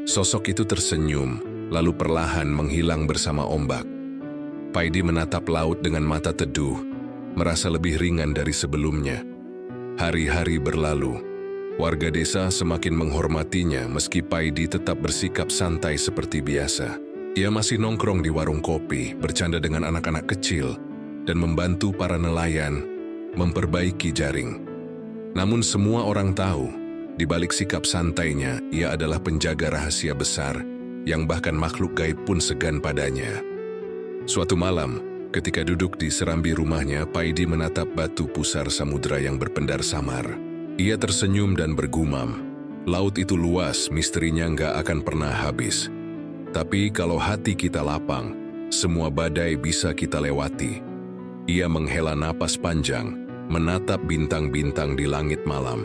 Sosok itu tersenyum, lalu perlahan menghilang bersama ombak. Paidi menatap laut dengan mata teduh, merasa lebih ringan dari sebelumnya. Hari-hari berlalu, warga desa semakin menghormatinya meski Paidi tetap bersikap santai seperti biasa. Ia masih nongkrong di warung kopi, bercanda dengan anak-anak kecil, dan membantu para nelayan memperbaiki jaring. Namun semua orang tahu, di balik sikap santainya, ia adalah penjaga rahasia besar yang bahkan makhluk gaib pun segan padanya. Suatu malam, ketika duduk di serambi rumahnya, Paidi menatap batu pusar samudra yang berpendar samar. Ia tersenyum dan bergumam, "Laut itu luas, misterinya nggak akan pernah habis. Tapi kalau hati kita lapang, semua badai bisa kita lewati." Ia menghela napas panjang, menatap bintang-bintang di langit malam.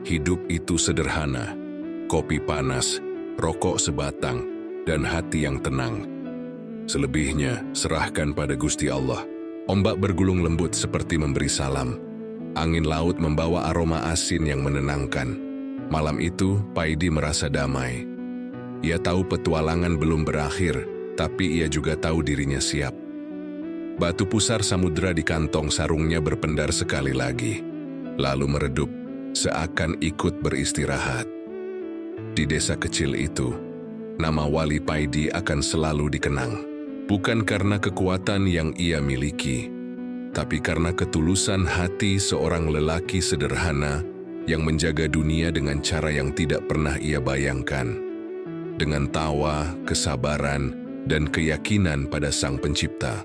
Hidup itu sederhana, kopi panas, rokok sebatang, dan hati yang tenang. Selebihnya, serahkan pada Gusti Allah. Ombak bergulung lembut seperti memberi salam. Angin laut membawa aroma asin yang menenangkan. Malam itu, Paidi merasa damai. Ia tahu petualangan belum berakhir, tapi ia juga tahu dirinya siap. Batu pusar samudra di kantong sarungnya berpendar sekali lagi, lalu meredup, seakan ikut beristirahat. Di desa kecil itu, nama Wali Paidi akan selalu dikenang. Bukan karena kekuatan yang ia miliki, tapi karena ketulusan hati seorang lelaki sederhana yang menjaga dunia dengan cara yang tidak pernah ia bayangkan. Dengan tawa, kesabaran, dan keyakinan pada Sang Pencipta.